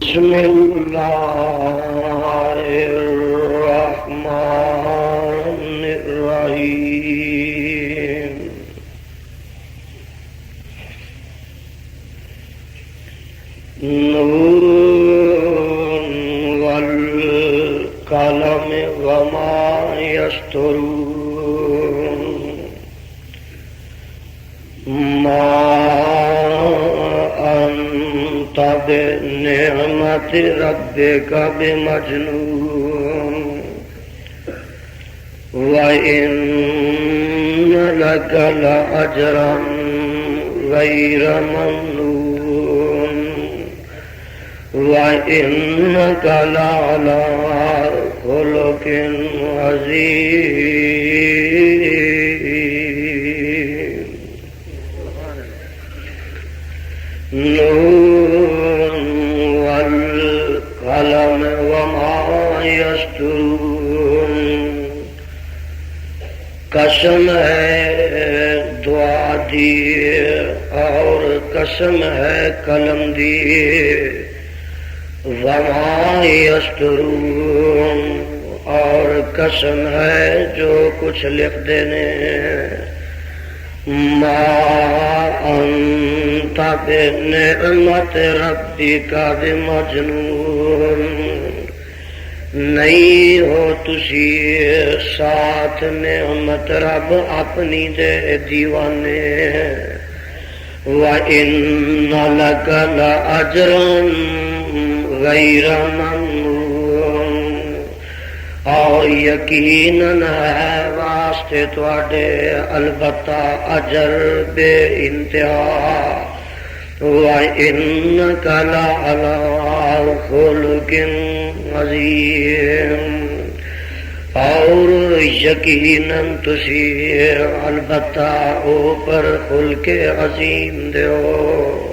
بسم الله الرحمن الرحيم نون والقلم وما يسطرون ما أنت بنعمة ربك بمجنون وإن لك لأجرا غير ممنون وإنك لعلى خلق عظيم نون والقلم وما يسطرون قسم ہے دعا دی اور قسم ہے قلم دی وما یسطرون اور قسم ہے جو کچھ لکھ دینے ما انت بنعمت ربک بمجنون نہیں ہو تسی ساتھ نعمت رب اپنی دے دیوانے وَإِنَّ لَكَ لَأَجْرًا غَيْرَ مَمْنُونٍ اور یقیناً ہے واسطے تواڈے البتہ اجر بے انتہا وَإِنَّكَ لَعَلَىٰ خُلُقٍ عَظِيمٍ اور یقیناً تسی البتہ اوپر خلق عظیم دیو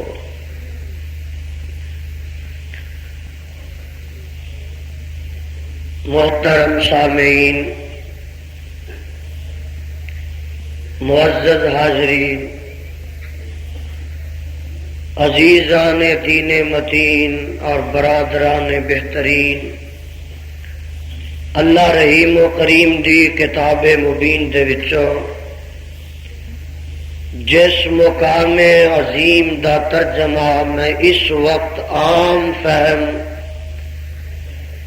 محترم سامعین معزز حاضرین عزیزان دین متین اور برادران بہترین اللہ رحیم و کریم دی کتاب مبین دے وچوں جس مقام عظیم دا ترجمہ میں اس وقت عام فہم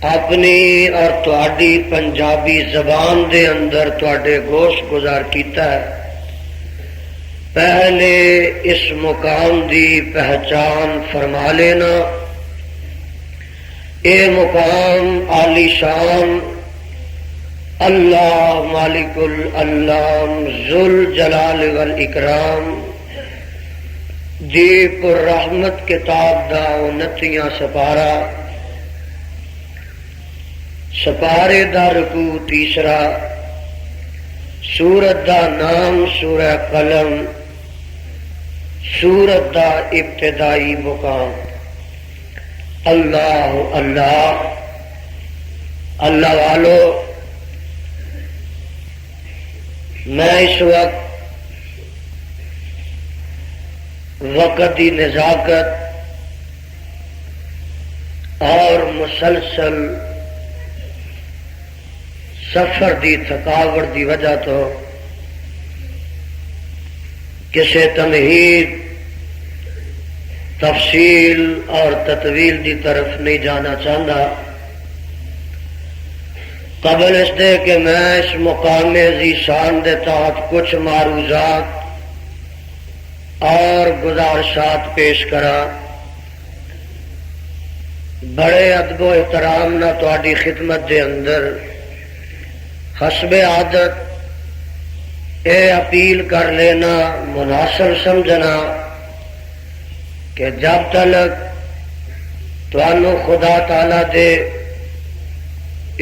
اپنی اور تہاڈی پنجابی زبان دے اندر تہاڈے گوش گزار کیتا ہے پہلے اس مقام دی پہچان فرما لینا اے مقام عالی شان اللہ مالک الانام ذوال جلال والاکرام دی پر رحمت کتاب دا 29 سپارے دا رکوع تیسرا سورت دا نام سورہ قلم سورت دا ابتدائی مقام اللہ اللہ اللہ والو میں اس وقت دی نزاکت اور مسلسل سفر دی تھکاوٹ دی وجہ تو کسی تمہید تفصیل اور تطویل دی طرف نہیں جانا چاہتا قبل اس دے کہ میں اس مقام ذیشان دے تحت کچھ معروضات اور گزارشات پیش کرا بڑے ادب و احترام نہ تہاڈی خدمت دے اندر حسب عادت اے اپیل کر لینا مناسب سمجھنا کہ جب تک تانوں خدا تعالی دے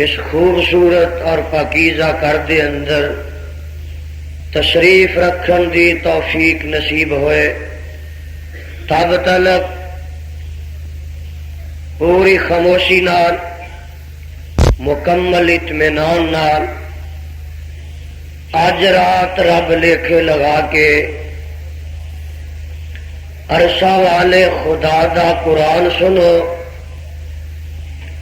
اس خوبصورت اور پاکیزہ گھر دے اندر تشریف رکھن دی توفیق نصیب ہوئے تب تک پوری خاموشی نال مکمل اطمینان نال آج رات رب لیکھے لگا کے عرصہ والے خدا دا قرآن سنو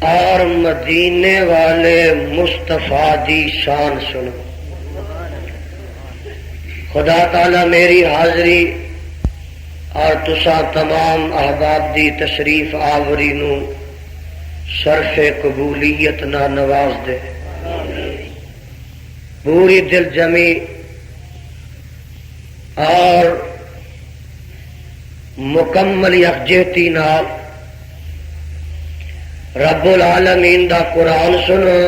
اور مدینے والے مصطفیٰ دی شان سنو۔ خدا تعالی میری حاضری اور تسا تمام احباب دی تشریف آوری نو شرف قبولیت نہ نواز دے، پوری دل جمی اور مکمل یکجہتی نال رب العالمین دا قرآن سنو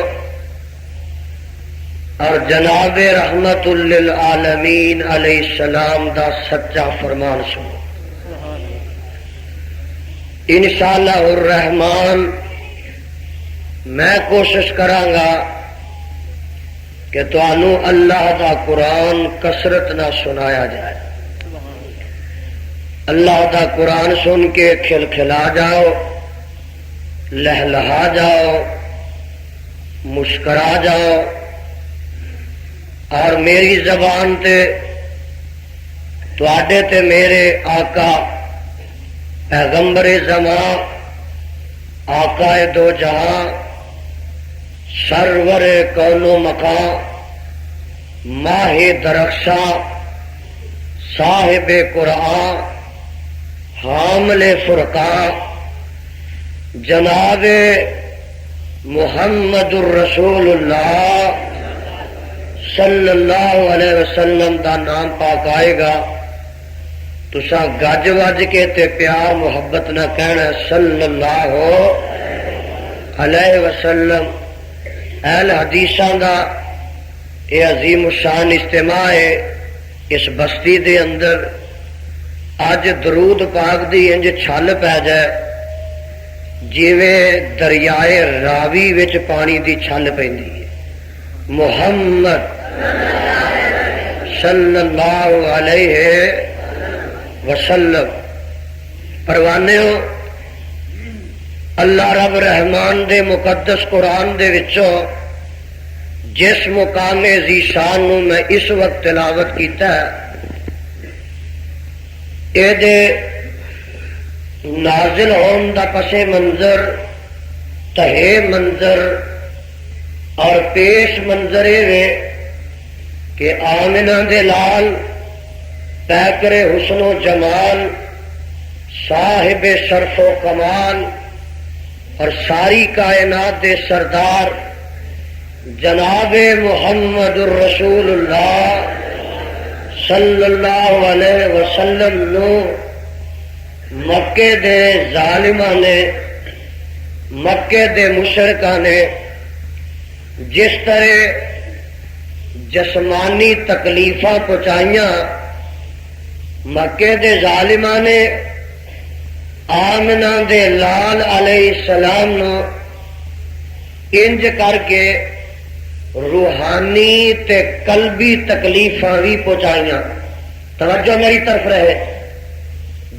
اور جناب رحمت للعالمین علیہ السلام دا سچا فرمان سنو۔ انشاءاللہ الرحمن میں کوشش کراں گا کہ تانوں اللہ دا قرآن کثرت نہ سنایا جائے، اللہ دا قرآن سن کے کھلکھلا جاؤ، لہلہا جاؤ، مسکرا جاؤ، اور میری زبان تے تواڈے تے میرے آقا پیغمبر زمان آقا دو جہاں سرور کون و مقام ماہ درخشاں صاحب قرآن حامل فرقان جناب محمد الرسول اللہ صلی اللہ علیہ وسلم دا نام پاک آئے گا، تسا گج وج کے تے پیار محبت نہ کہنا صلی اللہ علیہ وسلم۔ اہل حدیثاں دا اے عظیم الشان اجتماع ہے اس بستی دے اندر۔ اج درود پاک دی انج چھل پی جائے جیویں دریائے راوی وچ پانی دی چھل پیندی ہے۔ محمد صلی اللہ علیہ وسلم۔ پروانیو، اللہ رب رحمان دے مقدس قرآن دے وچوں جس مقام ذی شان نو میں اس وقت تلاوت کیتا ہے، اے دے نازل ہون دا پس منظر، تہے منظر اور پیش منظر اے کہ آمنہ دے لال پیکر حسن و جمال صاحب شرف و کمال اور ساری کائنات دے سردار جناب محمد الرسول اللہ صلی اللہ علیہ وسلم نو مکے دے ظالماں نے، مکے دے مشرکاں نے جس طرح جسمانی تکلیفاں پہنچائیاں، مکے دے ظالماں نے آمنہ دے لال علیہ السلام نو انج کر کے روحانی تے قلبی تکلیفاں بھی پہنچائیاں۔ توجہ میری طرف رہے،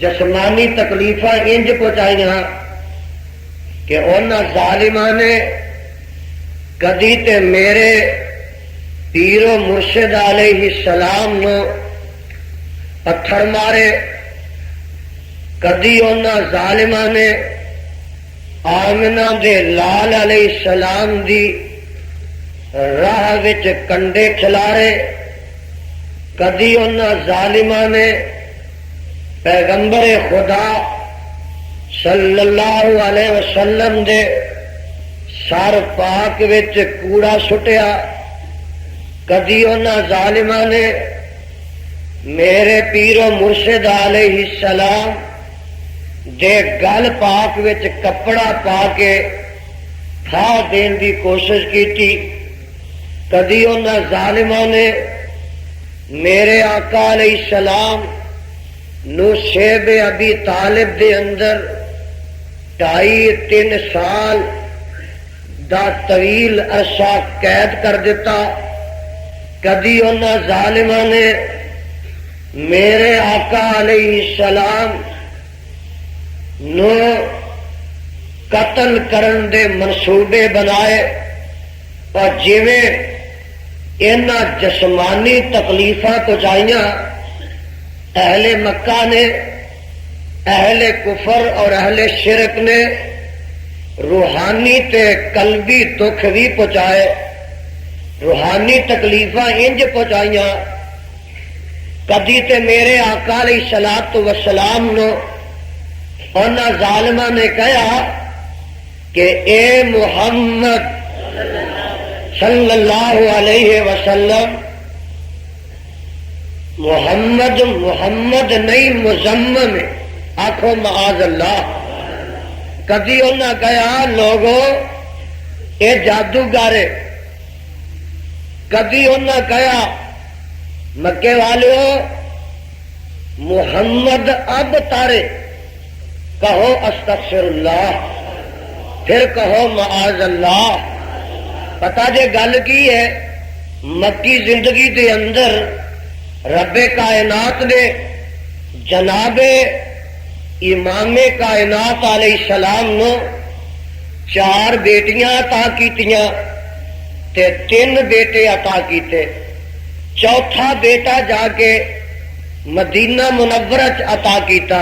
جسمانی تکلیفاں انج پہنچائیاں کہ انہاں ظالماں نے کدی تے میرے پیر و مرشد علیہ السلام نو پتھر مارے، کدی انہاں ظالماں نے آمنہ دے لال علیہ السلام دی راہ وچ کنڈے کھلارے، کدی انہاں ظالماں نے پیغمبر خدا صلی اللہ علیہ وسلم دے سر پاک وچ کوڑا سٹیا، کدی انہاں ظالماں نے میرے پیر و مرشد علیہ السلام دے گل پاک وچ کپڑا پا کے تھا دین دی کوشش کی تھی، کدی انہاں ظالماں نے میرے آقا علیہ السلام نو شیب ابی طالب دے اندر 2.5-3 سال دا طویل عرصہ قید کر دیتا، کدی انہاں ظالماں نے میرے آقا علیہ السلام نو قتل کرن دے منصوبے بنائے، اور جویں انہاں جسمانی تکلیفاں پہنچائیاں اہل مکہ نے، اہل کفر اور اہل شرک نے، روحانی تے قلبی دکھ بھی پہنچائے، روحانی تکلیفاں انج پہنچائیاں۔ کدی تے میرے آقا علیہ الصلوۃ والسلام نو انہاں ظالماں نے کہا کہ اے محمد صلی اللہ علیہ وسلم، محمد محمد نہیں مزمم ہے، آخو معاذ اللہ۔ کدی انہاں کہا لوگو اے جادوگر ہے، کدی انہاں کہا مکے والوں محمد اب تارے، کہو استغفر اللہ، پھر کہو معاذ اللہ۔ پتا جے گل کی ہے، مکی زندگی دے اندر رب کائنات نے جناب امام کائنات علیہ السلام نو 4 بیٹیاں عطا کیتیاں تے 3 بیٹے عطا کیتے، چوتھا بیٹا جا کے مدینہ منورہ عطا کیتا۔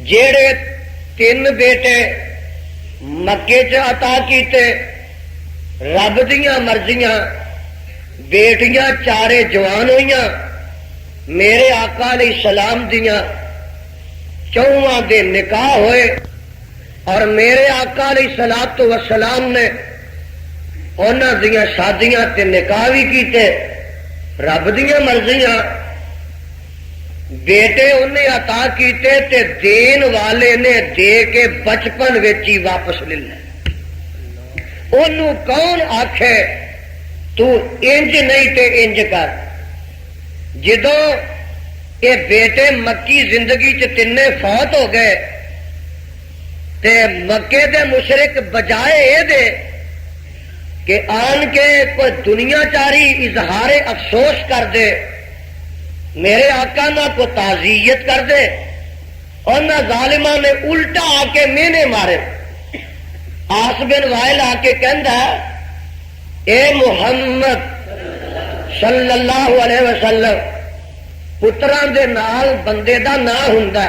جیڑے 3 بیٹے مکے عطا کیتے، رب دیاں مرضیاں، بیٹیاں 4 جوان ہوئیاں، میرے آقا علیہ السلام دیاں 4 دے نکاح ہوئے، اور میرے آقا علیہ الصلوۃ والسلام نے انہاں دیاں شادیاں تے نکاح بھی کیتے، رب دیاں مرضیاں۔ بیٹے انہیں عطا کیتے تے دین والے نے دے کے بچپن وچ ہی واپس لے لے۔ انہوں کون آکھے تو انج نہیں تے انج کر؟ جدوں یہ بیٹے مکی زندگی چ 3 فوت ہو گئے تے مکے دے مشرک بجائے اے دے کہ آن کے کوئی دنیا چاری اظہار افسوس کر دے، میرے آقا نہ کو تعزیت کر دے، اور نہ ظالمہ نے الٹا آ کے مینے مارے۔ آس بن وائل آ کے کہندا اے محمد صلی اللہ علیہ وسلم، پتراں دے نال بندے دا نا ہوندا،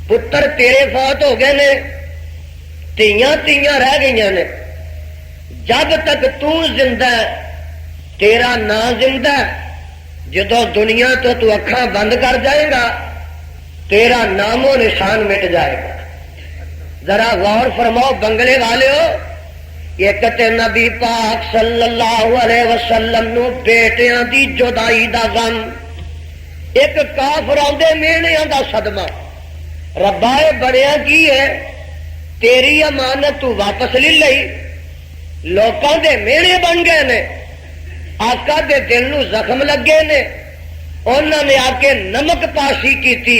پتر تیرے فوت ہو گئے نے، تیاں رہ گئیاں نے، جب تک تو زندہ ہے تیرا نا زندہ ہے، جدو دنیا تو اکھاں بند کر جائے گا تیرا نام و نشان مٹ جائے گا۔ ذرا غور فرماؤ بنگلے والےو، ایک تے نبی پاک صلی اللہ علیہ وسلم نو بیٹیاں دی جدائی دا غم، ایک کافراں دے میڑیاں دا صدمہ۔ ربا اے بڑیا کی ہے، تیری امانت تو واپس لے لئی، لوکاں دے میڑے بن گئے نے، آقا دے دل نو زخم لگے نے، انہوں نے آ کے نمک پاشی کیتی،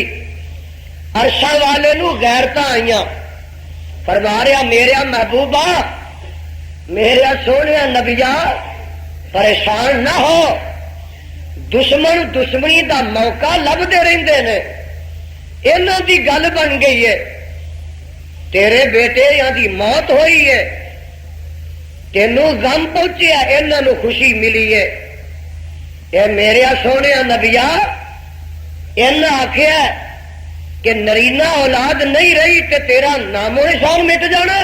عرشاں والے نو غیرتاں آئیاں۔ فرما رہا میرا محبوبہ، میرا سونے نبیا، پریشان نہ ہو، دشمن دشمنی دا موقع لبدے رہندے نے، انہاں دی گل بن گئی ہے، تیرے بیٹے یہاں دی موت ہوئی ہے، تینوں غم پہنچیا، انہاں نو خوشی ملی ہے۔ اے میرے سونے نبیا، انہاں آکھیا کہ نرینا اولاد نہیں رہی تے تیرا نام و نشان مٹ جانا؟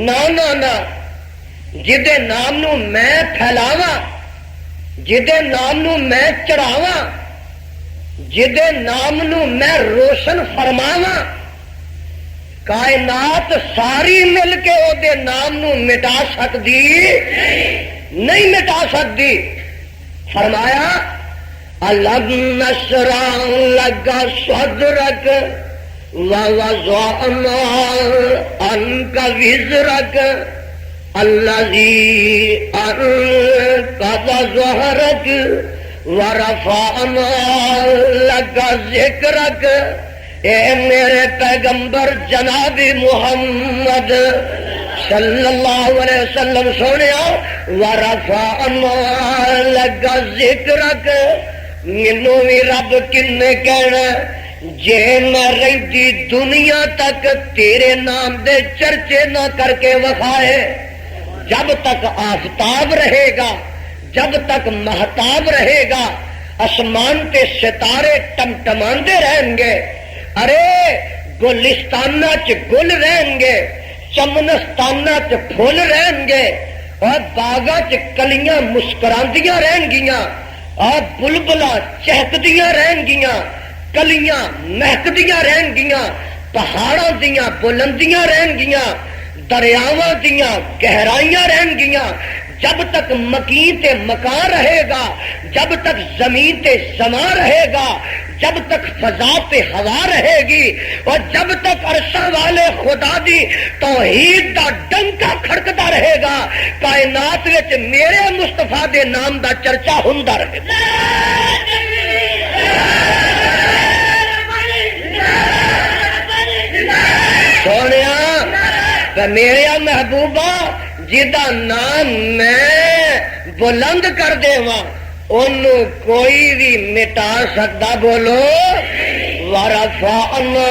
نہ جدے نام نو میں پھیلاواں، جدے نام نو میں چڑھاواں، جدے نام نو میں روشن فرماواں، کائنات ساری مل کے او دے نام نو مٹا سکتی نہیں مٹا سکتی۔ فرمایا الم نشرح لک صدرک ووضعنا عنک وزرک الذی انقض ظہرک ورفعنا لک ذکرک۔ اے میرے پیغمبر جناب محمد صلی اللہ علیہ وسلم سونیا، ورفعنا لک ذکرک، مینوں بھی رب کنے کہنا جے میں رہی دنیا تک تیرے نام دے چرچے نہ کر کے وکھائے، جب تک آفتاب رہے گا، جب تک مہتاب رہے گا، آسمان تے ستارے ٹمٹماندے رہیں گے، ارے گلستانہ چ گل رہیں گے، چمنستانہ چ پھول رہن گے اور باغاں چ کلیاں مسکراندیاں رہن گیاں اور بلبلاں چہکدیاں رہن گیاں کلیاں مہکدیاں رہن گیاں پہاڑاں دیاں بلندیاں رہن گیاں دریاواں دیاں گہرائیاں رہن گیاں جب تک مکین تے مکان رہے گا جب تک زمین تے سما رہے گا جب تک فضا پہ ہوا رہے گی اور جب تک عرشاں والے خدا دی توحید دا ڈنکا کھڑکتا رہے گا کائنات وچ میرے مصطفیٰ دے نام دا چرچا ہوندا رہے گا سونیا میرے محبوبہ جدا نام میں بلند کر دے انہوں کوئی بھی مٹا سکتا بولو ورفعنا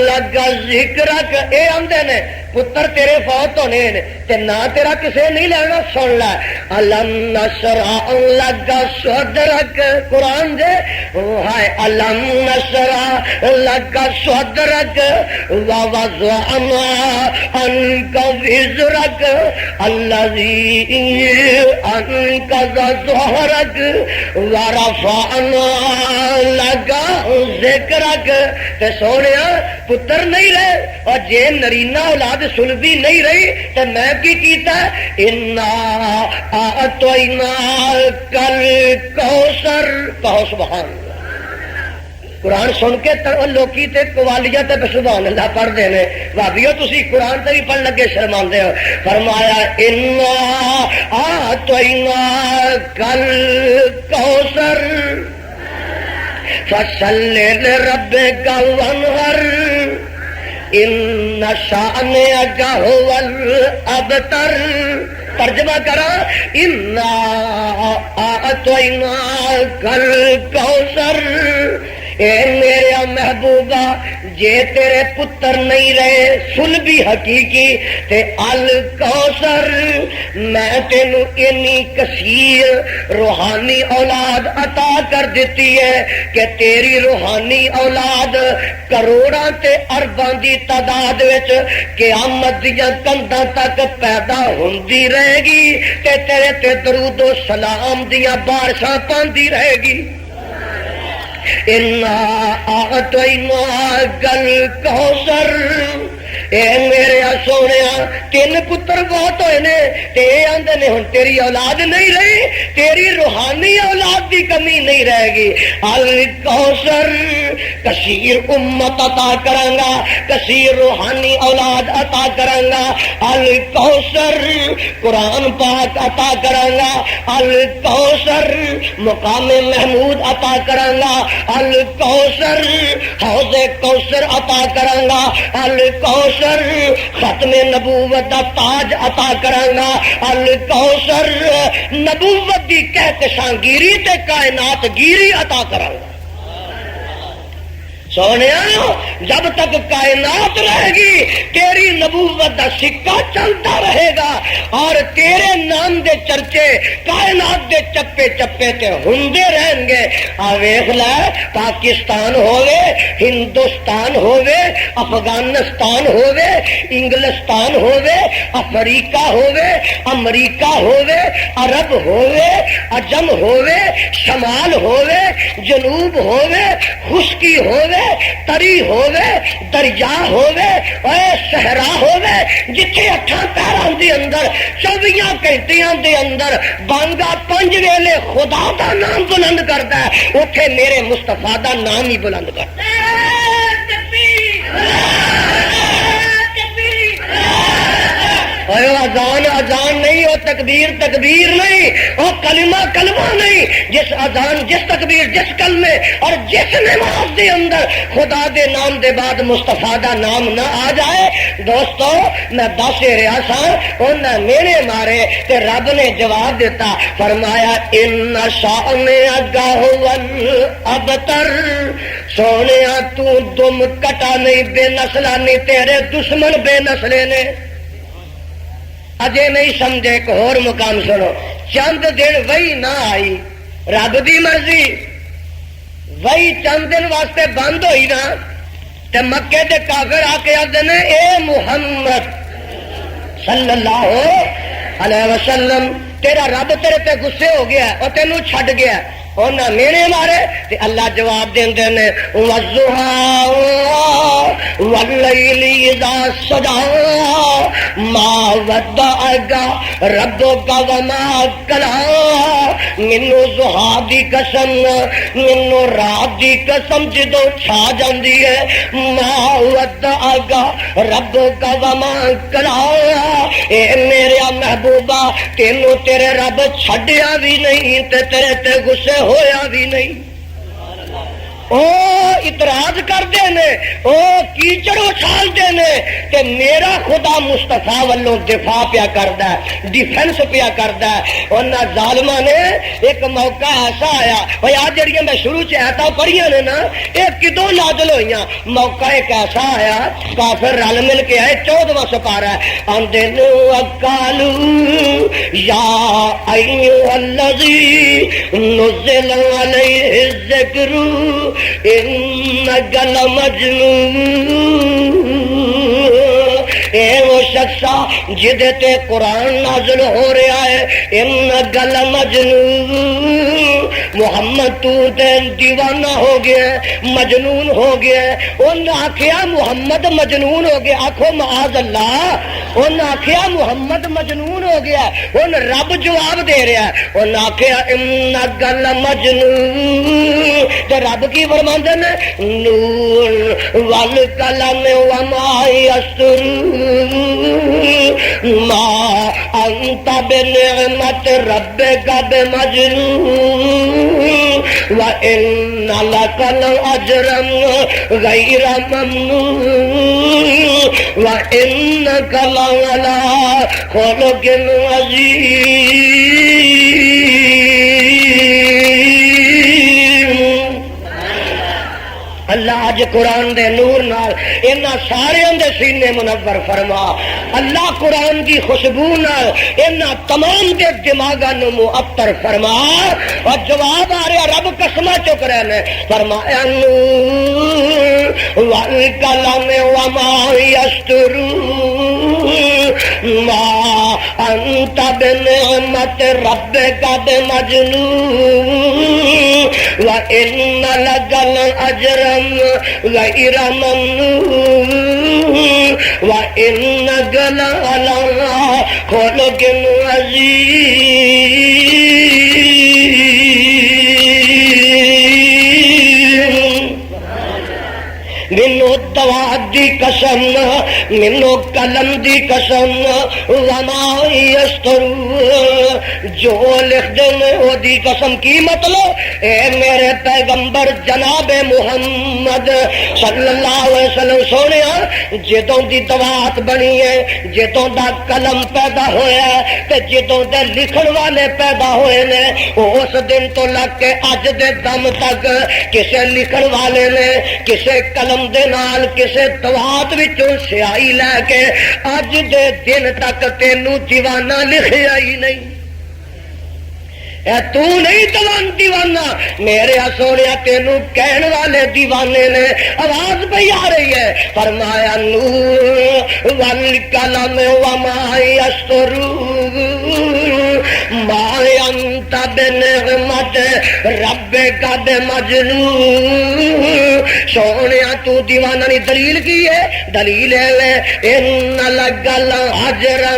لگا ذکرک اے آندے نے پتر تیرے فوت ہونے تے نہ تیرا کسے نہیں لینا سن لے علم نشرح لگا صدرک قرآن دے ہائے علم نشرح لگا صدرک ووضعنا عنک وزرک الذی انقض ظہرک ورفعنا لگا ذکرک تے سونیا پتر نہیں رہے اور جے نرینا اولاد سلبی نہیں رہی تو میں کی کیتا انا اعطینا کل کوثر کہو سبحان اللہ قرآن سن کے لوکی تے قوالیاں تے سبحان اللہ پڑھ دے نے بھابیو تسی قرآن تے بھی پڑھ لگے شرماندے ہو فرمایا انا اعطینا کل کوثر فصلی لربک وانحر ان شانئک هو الابتر ترجمہ کرا انا اعطیناک الکوثر اے میرے محبوبہ جے تیرے پتر نہیں رہے سلبی حقیقی تے الکوثر میں تینوں انی کثیر روحانی اولاد عطا کر دیتی ہے کہ تیری روحانی اولاد کروڑاں تے ارباں دی تعداد وچ قیامت دیاں کنداں تک پیدا ہوندی رہے گی تے تیرے تے درود و سلام دیاں بارشاں پاندی رہے گی انا اعطیناک الکوثر اے میرے سونیا تین پتر بہت ہوئے نے تے آندے نے ہن تیری اولاد نہیں رہی تیری روحانی اولاد دی کمی نہیں رہے گی الکوثر کثیر امت عطا کروں گا کثیر روحانی اولاد عطا کروں گا الکوثر قرآن پاک عطا کروں گا الکوثر مقام محمود عطا کروں گا الکوثر حوض کوثر عطا کروں گا الکوثر ختم نبوت دا تاج عطا کرنا الکوثر نبوت دی کہکشاں گیری تے کائنات گیری عطا کرنا سونیا جب تک کائنات رہے گی تیری نبوت دا سکہ چلتا رہے گا اور تیرے نام دے چرچے کائنات دے چپے چپے تے ہوندے رہیں گے ویکھ لے پاکستان ہووے ہندوستان ہووے افغانستان ہووے انگلستان ہووے افریقہ ہووے امریکہ ہووے عرب ہووے عجم ہووے شمال ہووے جنوب ہووے خشکی ہووے تری ہووے دریا ہووے اے صحرا ہووے جتھے اٹھاں پیراں دے اندر 24 گھنٹیاں دے اندر بانگا 5 ویلے خدا دا نام بلند کردا ہے اوتھے میرے مصطفیٰ دا نام ہی بلند کردا ہے اذان اذان نہیں وہ تکبیر تکبیر نہیں وہ کلمہ کلمہ نہیں جس اذان جس تکبیر جس کلمے اور جس نماز دے اندر خدا دے نام دے بعد مصطفیٰ دا نام نہ آ جائے دوستو میں دس رہا سا انہیں میرے مارے تے رب نے جواب دیتا فرمایا ان شانئک هو الابتر سونیا تو دم کٹا نہیں بے نسلہ نہیں تیرے دشمن بے نسلے نے اجے نہیں سمجھے ایک اور مقام سنو چند دن وہی نہ آئی رب دی مرضی وہی چند دن واسطے بند ہوئی نا تے مکے دے کافر آ کے آتے نے اے محمد صلی اللہ علیہ وسلم تیرا رب تیرے تے غصے ہو گیا اور تینوں چھڈ گیا انہاں مینے مارے تے اللہ جواب دیندے نے والضحى واللیل اذا سجى ما ودعك ربك وما قلى مینوں ضحیٰ دی قسم مینوں رات دی قسم جدوں چھا جاندی ہے ما ودعك ربك وما قلى اے میرے محبوبہ تینوں تیرے رب چھڈیا بھی نہیں تے تیرے تے غصے ہویا بھی نہیں او اعتراض کرتے ہیں او کیچڑ اچھالتے ہیں کہ میرا خدا مصطفیٰ والوں دفاع پیا کردا ہے ڈیفینس پیا کردا ہے انہاں ظالماں نے ایک موقع ایسا آیا بھئی آج جڑیاں میں شروع سے آیتاں پڑھیاں نے نا یہ کدوں نازل ہوئیاں موقع ایک ایسا آیا کافر رل مل کے آئے 14واں سپارہ آندے نو اقالو یا ایھا الذی نزل علیہ الذکر انک لمجنون اے وہ شخصا جدے تے قرآن نازل ہو رہا ہے انک لمجنون محمد تو تے دیوانہ ہو گیا مجنون ہو گیا انہاں آکھیا محمد مجنون ہو گیا آکھو معاذ اللہ انہاں آکھیا محمد مجنون ہو گیا ان رب جواب دے رہا ہے انہاں آکھیا انک لمجنون تے رب کی فرماندے نے نون والقلم وما یسطرون ما انت بنعمت ربک بمجنون وان لک لاجرا غیر ممنون وانک لعلی خلق عظیم اللہ اج قرآن دے نور نال انہاں سارے دے سینے منور فرما اللہ قرآن دی خوشبو نال انہاں تمام دے دماغاں نو معطر فرما اور جواب آ رہا رب قسمہ چک رہے نے فرمایا نور والقلم وما یسطرون ما انت بنعمت ربک بمجنون وان لک لاجرا غیر ممنون وانک لعلی خلق عظیم منو دوات دی قسم منو قلم دی قسم وما یسطرون جو لکھ دینے وہ دی قسم کی مطلب اے میرے پیغمبر جناب محمد صلی اللہ علیہ وسلم سونے جدوں دی دوات بنی ہے جدوں دا قلم پیدا ہویا ہے تے جدوں دے لکھن والے پیدا ہوئے نے اس دن تو لگ کے اج دے دم تک کسے لکھن والے نے کسے قلم دے نال کسے دوات وچوں سیاہی لے کے اج دے دن تک تینوں دیوانہ لکھیا ہی نہیں اے تو نہیں دیوانہ میرے سونے تینوں کہن والے دیوانے نے آواز پہ آ رہی ہے فرمایا نور والقلم وما یسطرون ما انت بنعمت ربک بمجنون سونے تو دیوانہ نہیں دلیل کی ہے دلیل ہے ان لک لاجرا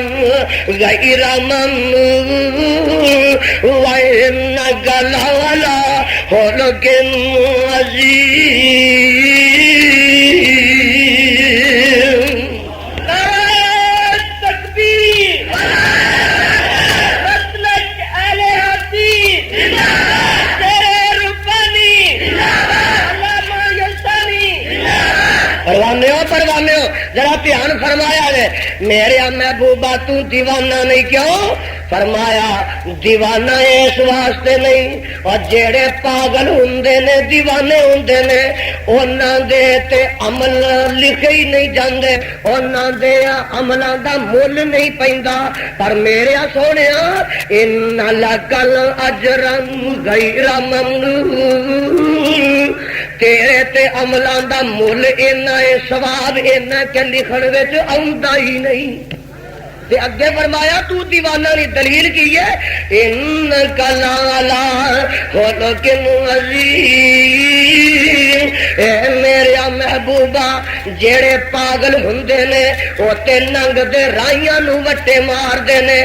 غیر ممنون وَإِنَّكَ لَعَلَىٰ خُلُقٍ عَظِيمٍ تکبیر مسلک اہل حدیث تیرے ربانی علامہ یلسانی پروانے ہو ذرا دھیان فرمایا ہے میرے محبوبہ تو دیوانہ نہیں کیوں فرمایا دیوانہ اس واسطے نہیں اور جیڑے پاگل ہوندے نے دیوانے ہوندے نے انہاں دے تے عمل لکھے ہی نہیں جاندے انہاں دے عملاں دا مول نہیں پیندا پر میرے سونیا ان لک الاجر غیر ممنون تیرے تے عملاں دا مول اینا ثواب اینا کہ لکھن وچ آوندا ہی نہیں تے اگے فرمایا تو دیوانہ نہیں، دلیل کی ہے انک لالا خلق عظیم، اے میرے محبوبہ جڑے پاگل ہوندے نے او تے ننگ دے رائیاں نو وٹے مار دے نے،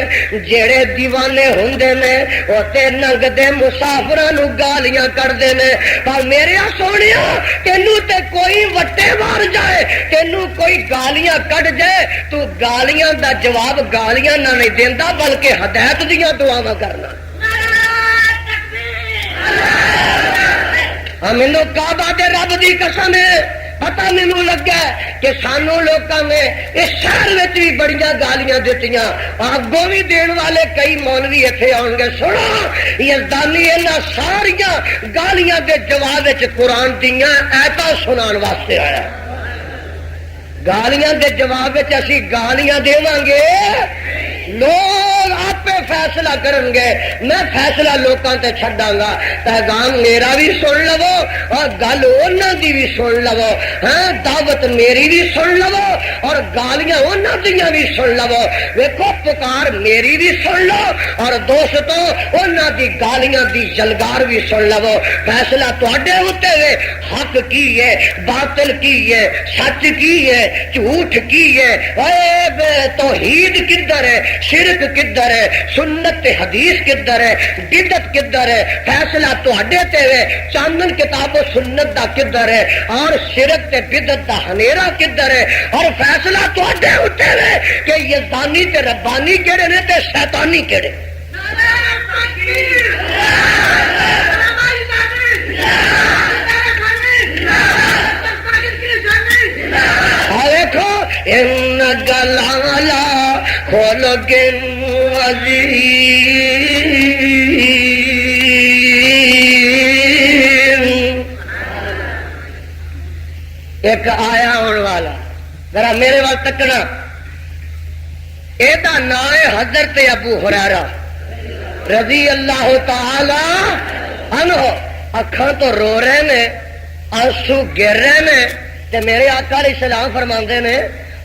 جڑے دیوانے ہوندے نے او تے ننگ دے مسافراں نو گالیاں کردے نے، پر میرے سونیا تینوں تے کوئی وٹے مار جائے، تینوں کوئی گالیاں کڈ جائے، تو گالیاں دا جواب گالیاں نہ نہیں دیندا بلکہ ہدایت دیاں دعاواں کرنا۔ مینوں کعبہ دے رب دی قسم ہے، پتہ مینوں لگا کہ سانو لوکاں نے اس شہر وچ بھی بڑیاں گالیاں دتیاں، اگوں بھی دین والے کئی مولوی اتنے آن گے۔ سنو یزدانی انہاں ساریاں گالیاں دے جواب وچ قرآن دیاں آیتاں سنان واسطے آیا۔ گالیاں دے جواب وچ اسی گالیاں دیواں گے، لوگ آپ فیصلہ کرن گے، میں فیصلہ لوکاں تے چھڈاں گا۔ پیغام میرا بھی سن لو اور گل انہاں دی بھی سن لو، ہاں دعوت میری بھی سن لو اور گالیاں انہاں دیاں بھی سن لو۔ ویکھو پکار میری بھی سن لو اور دوستو انہاں دی گالیاں دی جلگار بھی سن لو۔ فیصلہ تواڈے اوتے ہے، حق کی ہے، باطل کی ہے، سچ کی ہے، جھوٹ کی ہے، اے توحید کدھر ہے، شرک کدھر ہے، سنت حدیث کدھر ہے، بدعت کدھر ہے۔ فیصلہ تواڈے تے ہے، چاندن کتاب و سنت دا کدھر ہے اور شرک تے بدعت دا ہنیرا کدھر ہے، اور فیصلہ تواڈے اوتے ہے کہ یزدانی تے ربانی کہڑے نے تے شیطانی کہڑے۔ دیکھو ان گلالا خلق عظیم۔ ایک آیا ہونے والا ذرا میرے وال تکنا، یہ نام ہے حضرت ابو ہریرہ رضی اللہ تعالی عنہ۔ اکھاں تو رو رہے نے، آنسو گر رہے نے، تے میرے آقا علیہ السلام فرماندے نے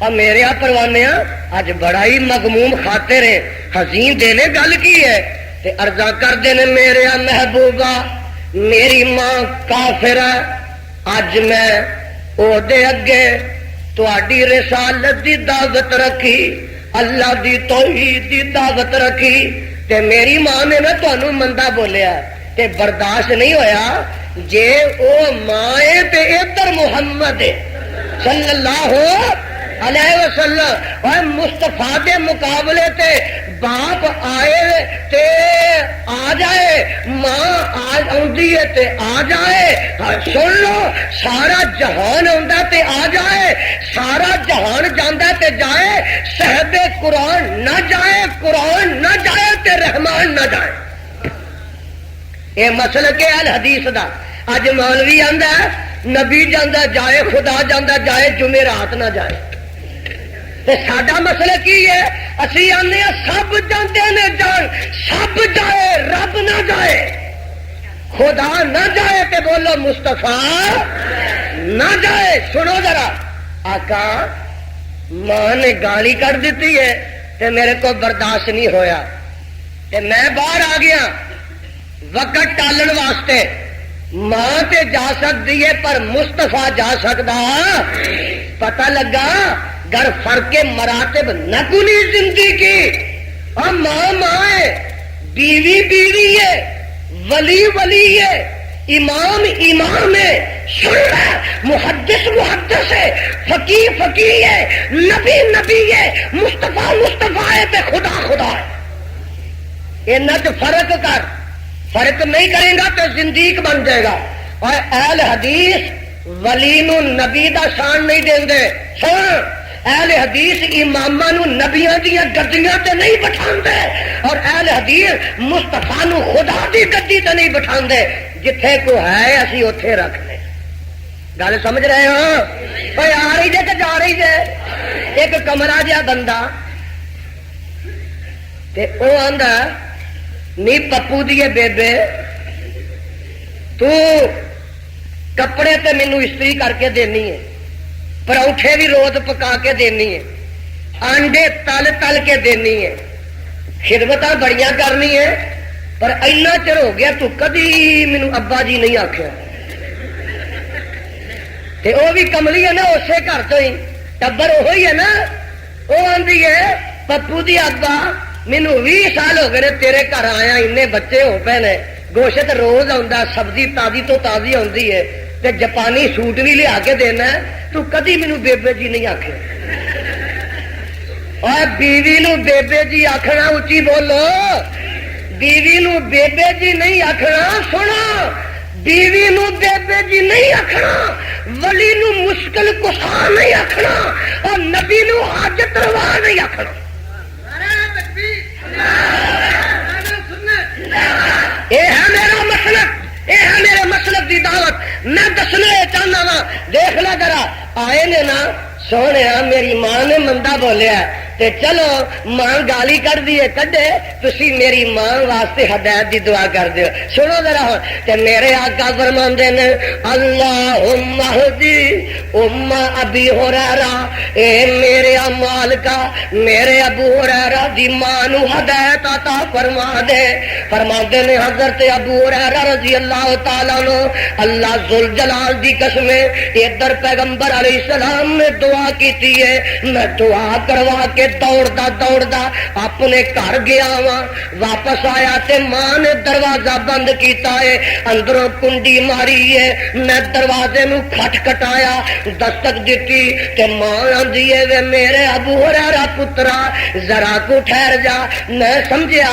اور میرے آ پروانیا اج بڑا ہی مغموم خاطر ہے، حزین دینے گل کی ہے تے عرضاں کردے نے میرے آ محبوبہ میری ماں کافر ہے، اج میں او دے اگے تہاڈی رسالت دی دعوت رکھی، اللہ دی توحید دی دعوت رکھی تے میری ماں نے نا تانوں مندا بولیا تے برداشت نہیں ہویا، جے او ماں ہے تے ادھر محمد ہے صلی اللہ علیہ وسلم، اور مصطفیٰ دے مقابلے تے باپ آئے تے آ جائے، ماں آندی ہے تے آ جائے، سن لو سارا جہان آندا تے آ جائے، سارا جہان جاندا تے جائے، صاحب قرآن نہ جائے، قرآن نہ جائے تے رحمان نہ جائے۔ یہ مسلک ہے الحدیث دا۔ اج مولوی آندا نبی جاندا جائے، خدا جاندا جائے، جمعرات نہ جائے۔ تے ساڈا مسئلہ کی ہے، اسی آنے سب جانتے نے جان، سب جائے رب نہ جائے، خدا نہ جائے تے بولو مصطفیٰ نہ جائے۔ سنو ذرا، آقا ماں نے گالی کر دیتی ہے تے میرے کو برداشت نہیں ہویا تے میں باہر آ گیا وقت ٹالن واسطے۔ ماں تے جا سکتی ہے پر مصطفیٰ جا سکتا، پتہ لگا گر فرق مراتب نہ کنی زندگی، اور ماں ماں ہے، بیوی بیوی ہے، ولی ولی ہے، امام امام ہے، محدث محدث ہے، فقیہ فقیہ ہے، نبی نبی ہے، مصطفیٰ مصطفیٰ ہے تے خدا خدا ہے۔ انہاں چ فرق کر، فرق نہیں کرے گا تو زندیق بن جائے گا۔ اور اہل حدیث ولی نو نبی دا شان نہیں دیندے، سن اہل حدیث اماماں نو نبیاں دیاں گدیاں تے نہیں بٹھاندے، اور اہل حدیث مصطفیٰ نو خدا دی گدی تے نہیں بٹھاندے، جتھے کو ہے اسی اوتھے رکھ لے۔ گل سمجھ رہے ہو؟ کوئی آ رہی جے تے جا رہی جے؟ ایک کمرہ جہا بندہ تے او آندا نی پپو دیے بیبے تو کپڑے تے مینوں استری کر کے دینی ہے، پراٹھے بھی روز پکا کے دینی ہے، آنڈے تل تل کے دینی ہے، خدمت بڑیاں کرنی ہے، پر اینا چر ہو گیا تو کدی مینو ابا جی نہیں آخیا۔ وہ بھی کملی ہے نا، اسے گھر تو ہی ٹبر وہی ہے نا، وہ آدھی ہے پپو دی ابا مینو 20 سال ہو گئے تیرے گھر آیا، ان بچے ہو پے نے، گوشت روز آتا، سبزی تازی تو تازی آتی ہے، تے جاپانی سوٹ بھی لیا کے دینا، تو کدی مینو بیبے جی نہیں آخیا۔ اور بیوی نو بیبے جی آخنا، اچھی بولو، بیوی نو بیبے جی نہیں آخنا، سنو، بیوی نو بیبے جی نہیں آخنا، ولی نو مشکل کسا نہیں آخنا، اور نبی نو حاجت روا نہیں آخنا۔ یہ ہے میرا مسلک، یہ ہے میرے مسلک کی دعوت، میں دسنا چاہنا وا۔ دیکھ لا ذرا، آئے نے نا سونے، میری ماں نے مندا بولیا تے چلو ماں گالی کر دیے کڈے، تسی میری ماں واسطے ہدایت دی دعا کر دیو۔ سنو ذرا تے میرے آقا فرماندے نے اللہم اہدی ام ابی ہریرہ، اے میرے مالکا میرے ابو ہریرہ دی ماں نو ہدایت عطا فرما دے۔ فرماندے نے حضرت ابو ہریرہ رضی اللہ تعالیٰ عنہ، اللہ ذوالجلال دی قسم، ادھر پیغمبر علیہ السلام نے دعا کیتی ہے، میں دعا کروا کے دوڑدا دوڑدا اپنے گھر گیا وا، واپس آیا تے ماں نے دروازہ بند کیتا ہے، اندروں کنڈی ماری ہے، میں دروازے نو کھٹکھٹایا، دستک دیتی تے ماں آندی ہے وے میرے ابو ہریرہ پترا ذرا کو ٹھہر جا۔ میں سمجھیا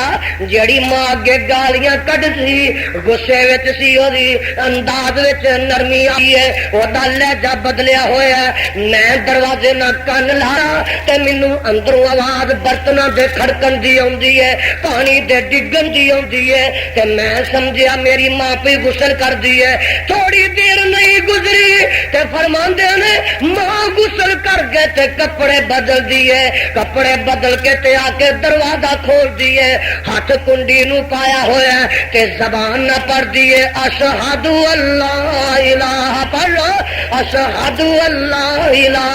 جیڑی ماں اگے گالیاں کڈ سی، غصے وچ سی، او دی انداز وچ نرمی آئی ہے، او دا لہجہ بدلیا ہویا ہے۔ میں دروازے نہ کن لایا تے مینوں اندروں آواز برتناں دے کھڑکن دی آندی ہے، پانی دے ڈگن دی آندی ہے، تے میں سمجھیا میری ماں پہ غسل کر دی ہے۔ تھوڑی دیر نہیں گزری تے فرماندے نے ماں غسل کر کے تے کپڑے بدل دیے، کپڑے بدل کے تے آ کے دروازہ کھول دیے، ہاتھ کنڈی نو پایا ہوا ہے تے زبان نہ پڑھ دیے اشہد اللہ الہ، پڑھو اشہد اللہ الہ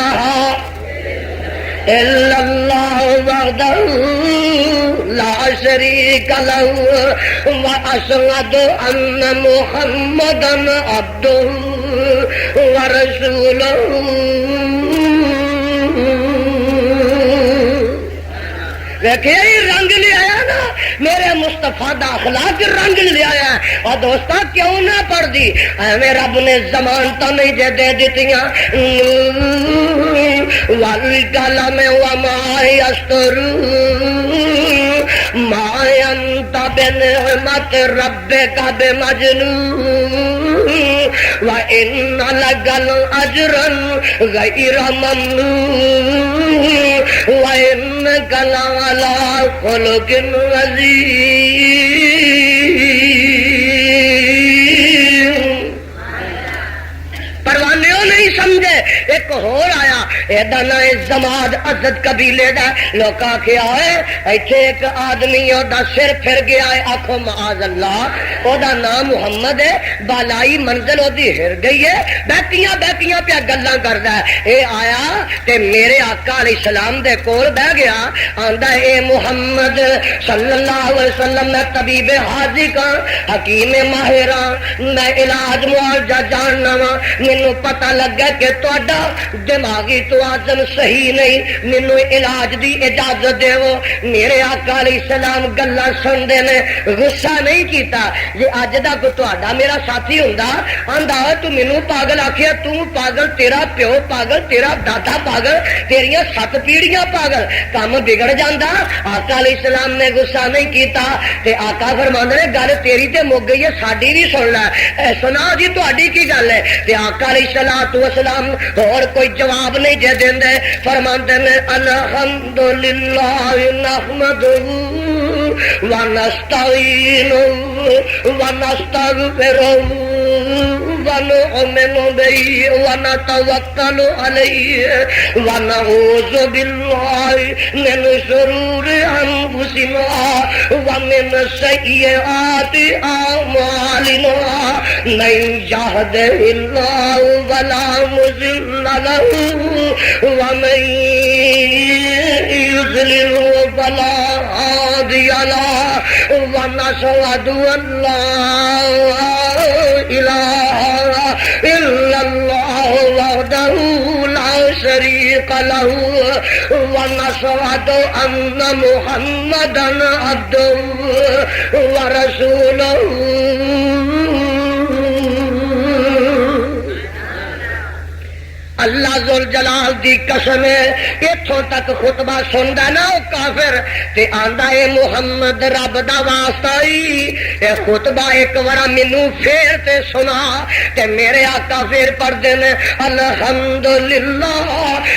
الا اللہ وحدہ لا شریک لہ واشہد ان محمدا عبدہ ورسولہ۔ دیکھیں رنگ لے آیا نا میرے مصطفیٰ دا اخلاق رنگ لے آیا ہے۔ اور دوستا کیوں نہ پڑھ دی، ہمیں رب نے زمان تو نہیں جے دے دیتیاں، والقلم وما یسطرون ما انت بنعمت ربک بمجنون وان لک اجرا غیر ممنون وانک لعلی خلق عظیم۔ پروانیوں نہیں سمجھے، ایک اور آیا ایڈا نا زماد عزت قبیلے دا، لوگ آخیا ہے ایتھے ایک آدمی دا سر پھر گیا ہے، آخو معاذ اللہ، او دا نام محمد ہے، بالائی منزل او دی ہر گئی ہے، بیٹیاں بیٹیاں پیا گلاں کردا ہے۔ اے آیا تے میرے آقا علیہ السلام دے کول بہ گیا، آندا اے محمد صلی اللہ علیہ وسلم، میں طبیب حاذق ہاں، حکیم ماہر ہاں، میں علاج معالجہ جاننا وا، مینوں پتہ لگا کہ تہاڈا دماغی توازن صحیح نہیں، مینوں علاج دی اجازت دیو۔ میرے آقا علیہ السلام گلاں سنتے نے، غصہ نہیں کیتا۔ جی اج دا کوئی تہاڈا میرا ساتھی ہوندا، آندا تو مینوں پاگل آکھیا، تو پاگل، تیرا پیو پاگل، تیرا دادا پاگل، تیریاں 7 پیڑیاں پاگل، کام بگڑ جاندا۔ آقا علیہ السلام نے غصہ نہیں کیتا تے آقا فرماندے نے گل تیری تے مک گئی ہے، ساڈی بھی سن لے، اے سنا جی تہاڈی کی گل ہے؟ تے آقا علیہ السلام اور کوئی جواب نہیں دے دیندے، فرماندے نے الحمدللہ نحمدہ ونستعینہ ونستغفرہ ونؤمن به ونتوكل عليه ونعوذ بالله من شرور أنفسنا ومن سيئات أعمالنا من يهده الله فلا مضل له ومن يضلل فلا هادي له ونشهد أن لا إله إلا الله وحده لا شريك له ونشهد أن محمدا عبده ورسوله اللہ ذوالجلال دی قسم ہے اتھوں تک خطبہ سندا نا او کافر تے آندا اے محمد رب دا واسطہ ہی اے خطبہ ایک وارا مینوں پھر تے سنا تے میرے آقا پھر پڑھدے نے الحمدللہ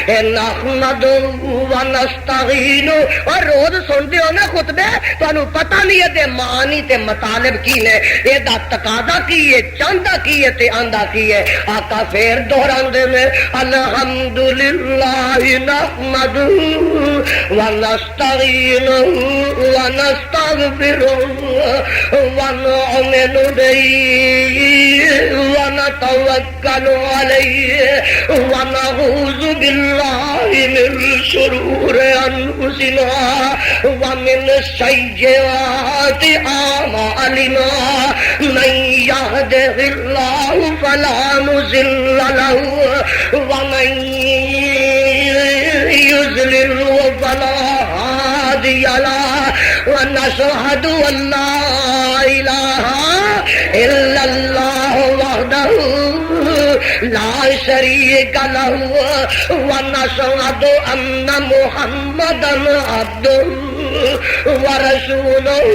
اے نحمد و نستعین اور روز سنتے ہو نا خطبے تانوں پتہ نہیں ہے تے معنی تے مطالب کی نے اے دا تقاضا کی ہے چاہندا کی ہے تے آندا کی ہے آقا پھر دہراندے نے الحمدللہ نحمدہ ونستعینہ ونستغفرہ ونؤمن بہ ونتوکل علیہ ونعوذ باللہ من شرور انفسنا ومن سیئات اعمالنا من یہدہ اللہ فلا مضل له ومن يضلل فلا هادي له ونشهد أن لا إله إلا الله وحده لا شريك له ونشهد أن محمدا عبده ورسوله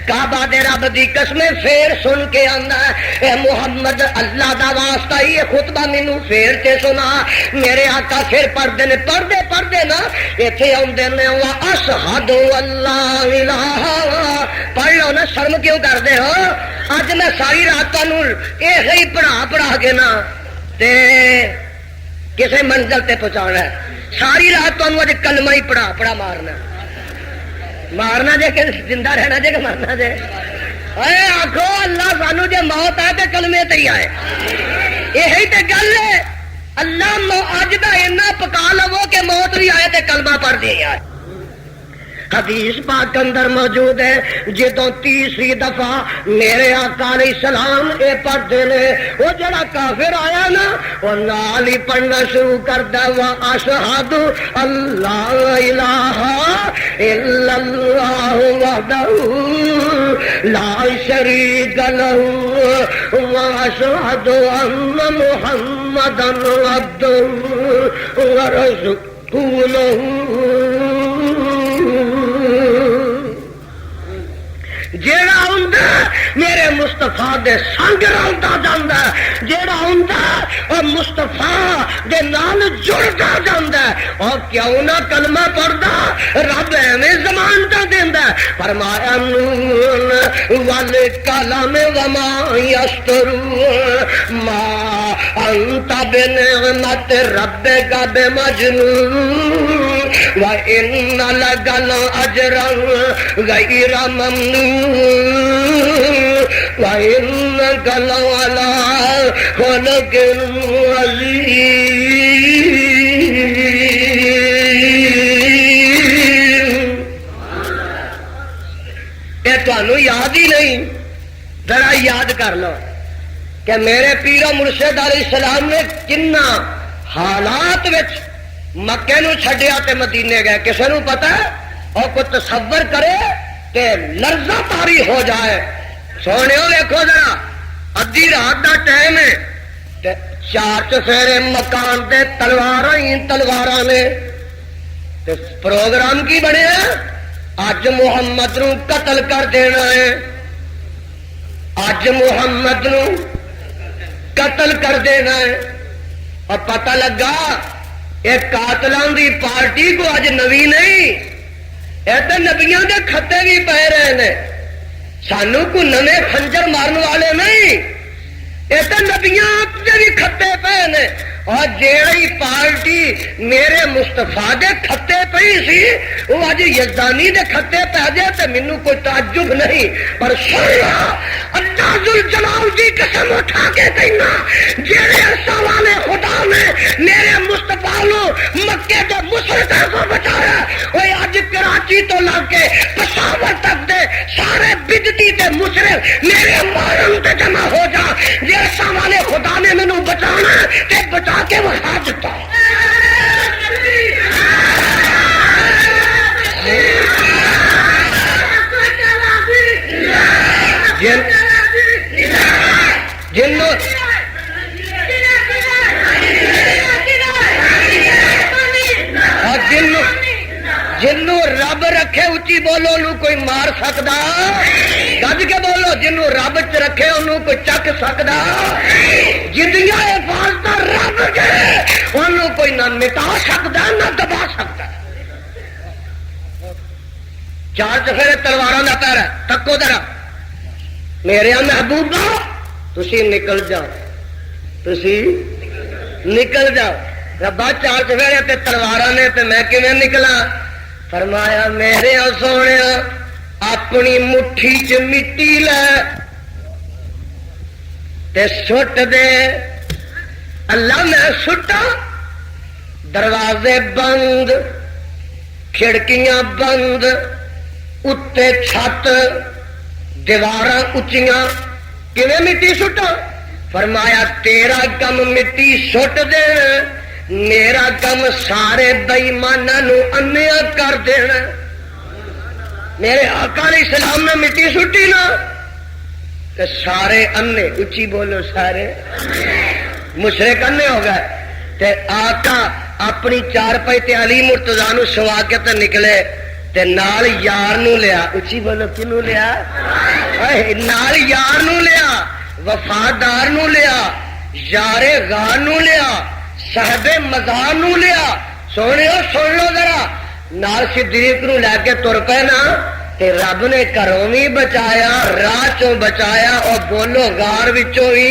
کعبہ دے رب دی قسم پھر سن کے آندا اے محمد اللہ دا واسطہ ہی خطبہ مینوں پھر تے سنا میرے آقا پھر پڑھدے نے پڑھدے نا ایتھے آندے نے وا اشہد اللہ الہ پڑھ لو نا شرم کیوں کردے ہو اج میں ساری رات تانوں ایہی پڑھا کے نا تے کسے منزل تے پہنچانا ہے ساری رات تانوں اج کلمہ ہی پڑھا مارنا جے کہ زندہ رہنا جے کہ مرنا جے اے آخو اللہ سانو جے موت آئے تے کلمے تے ہی آئے یہی تے گل ہے اللہ اج دا اینا پکا لو کہ موت بھی آئے تے کلمہ پڑھ دے آئے حدیث پاک اندر موجود ہے جدوں تیسری دفعہ میرے آقا علیہ السلام اے پڑھتے نے وہ جڑا کافر آیا نا وہ نال ہی پڑھنا شروع کرتا وا اشہد اللہ الہ الا اللہ وحدہ لا شریک لہ واشہد ان محمدا عبدہ ورسولہ جیڑا ہوندا میرے مصطفیٰ دے سنگ رلدا جاندا جیڑا ہوندا او مصطفیٰ دے نال جڑدا جاندا اور کیوں نہ کلمہ پڑھدا رب ایویں ضمانت دیندا فرمایا نون والکلام وما یسترون ما انت بنعمت ربک بمجنون وان لک لاجرا غیر ممنون وإنك لعلى خلق عظيم یہ تمہیں یاد ہی نہیں ذرا یاد کر لو کہ میرے پیر و مرشد علیہ السلام نے کنا حالات وچ مکے نو چھڈیا تے مدینے گئے کسے نو پتہ ہے اور کوئی تصور کرے کہ لرزہ طاری ہو جائے سونے دیکھو ذرا ادھی رات کا ٹائم ہے چار چفیرے مکان تے تلوار نے پروگرام کی بنیا اج محمد نو قتل کر دینا ہے اج محمد نو قتل کر دینا ہے اور پتہ لگا یہ قاتلان دی پارٹی کو اج نوی نہیں یہ تو نبیاں دے خطے بھی پہ رہے ہیں سانو کو نویں خنجر مارن والے نہیں، یہ تو نبیاں بھی کھتے پے نے، اور جیڑی پارٹی میرے مستفا دے کھتے پئی سی وہ اج یزدانی دے کھتے پی جائے تو مینوں کوئی تعجب نہیں، پر سننا اللہ ذوالجلال دی قسم اٹھا کے کہنا جیڑے عرصہ والے خدا نے میرے مستفا نو مکے دے مشرکاں کو بچایا، وہ اج کراچی تو لگ کے پشاور تک دے سارے بدعتی تے مشرک میرے مارن تے جمع ہو جا، جے عرصہ والے خدا نے مینوں بچانا تے بچا کے وہاں دیتا۔ جنوں رب رکھے اچھی بولو انہوں کوئی مار سکتا، گج کے بولو جنوں رب چ رکھے انہوں کوئی چک سکتا، جدیاں حفاظت رب جائے انہوں کوئی نہ مٹا سکتا نہ دبا سکتا۔ چار چفیرے تلواراں دا پیر ہے، تکو ذرا میرے محبوبہ تسی نکل جاؤ، تسی نکل جاؤ، ربا چار چفیرے تے تلواراں نے تے میں کیویں نکلاں؟ فرمایا میرے سونے اپنی مٹھی چ مٹی لے تے سٹ دے، اللہ میں سٹا، دروازے بند، کھڑکیاں بند، اتے چھت، دیواراں اچیاں، کیویں مٹی سٹا؟ فرمایا تیرا کم مٹی سٹ دے، میرا کم سارے بےماناں نو انیا کر دینا۔ میرے آقا علیہ السلام نے مٹی سٹی نا کہ سارے انے، اچھی بولو سارے مشرک انے ہو گئے، تے آقا اپنی چار پائی تے علی مرتضیٰ نو سوا کے تے نکلے تے نال یار نو لیا، اچھی بولو کنو لیا؟ نال یار نو لیا، وفادار نو لیا، یار غار نو لیا، صاحب مزار نو لیا۔ سونے سن لو ذرا، نال صدیق نو لے کے تر پے نا تے رب نے گھروں بھی بچایا، راہ چوں بچایا، اور بولو غار وچوں بھی،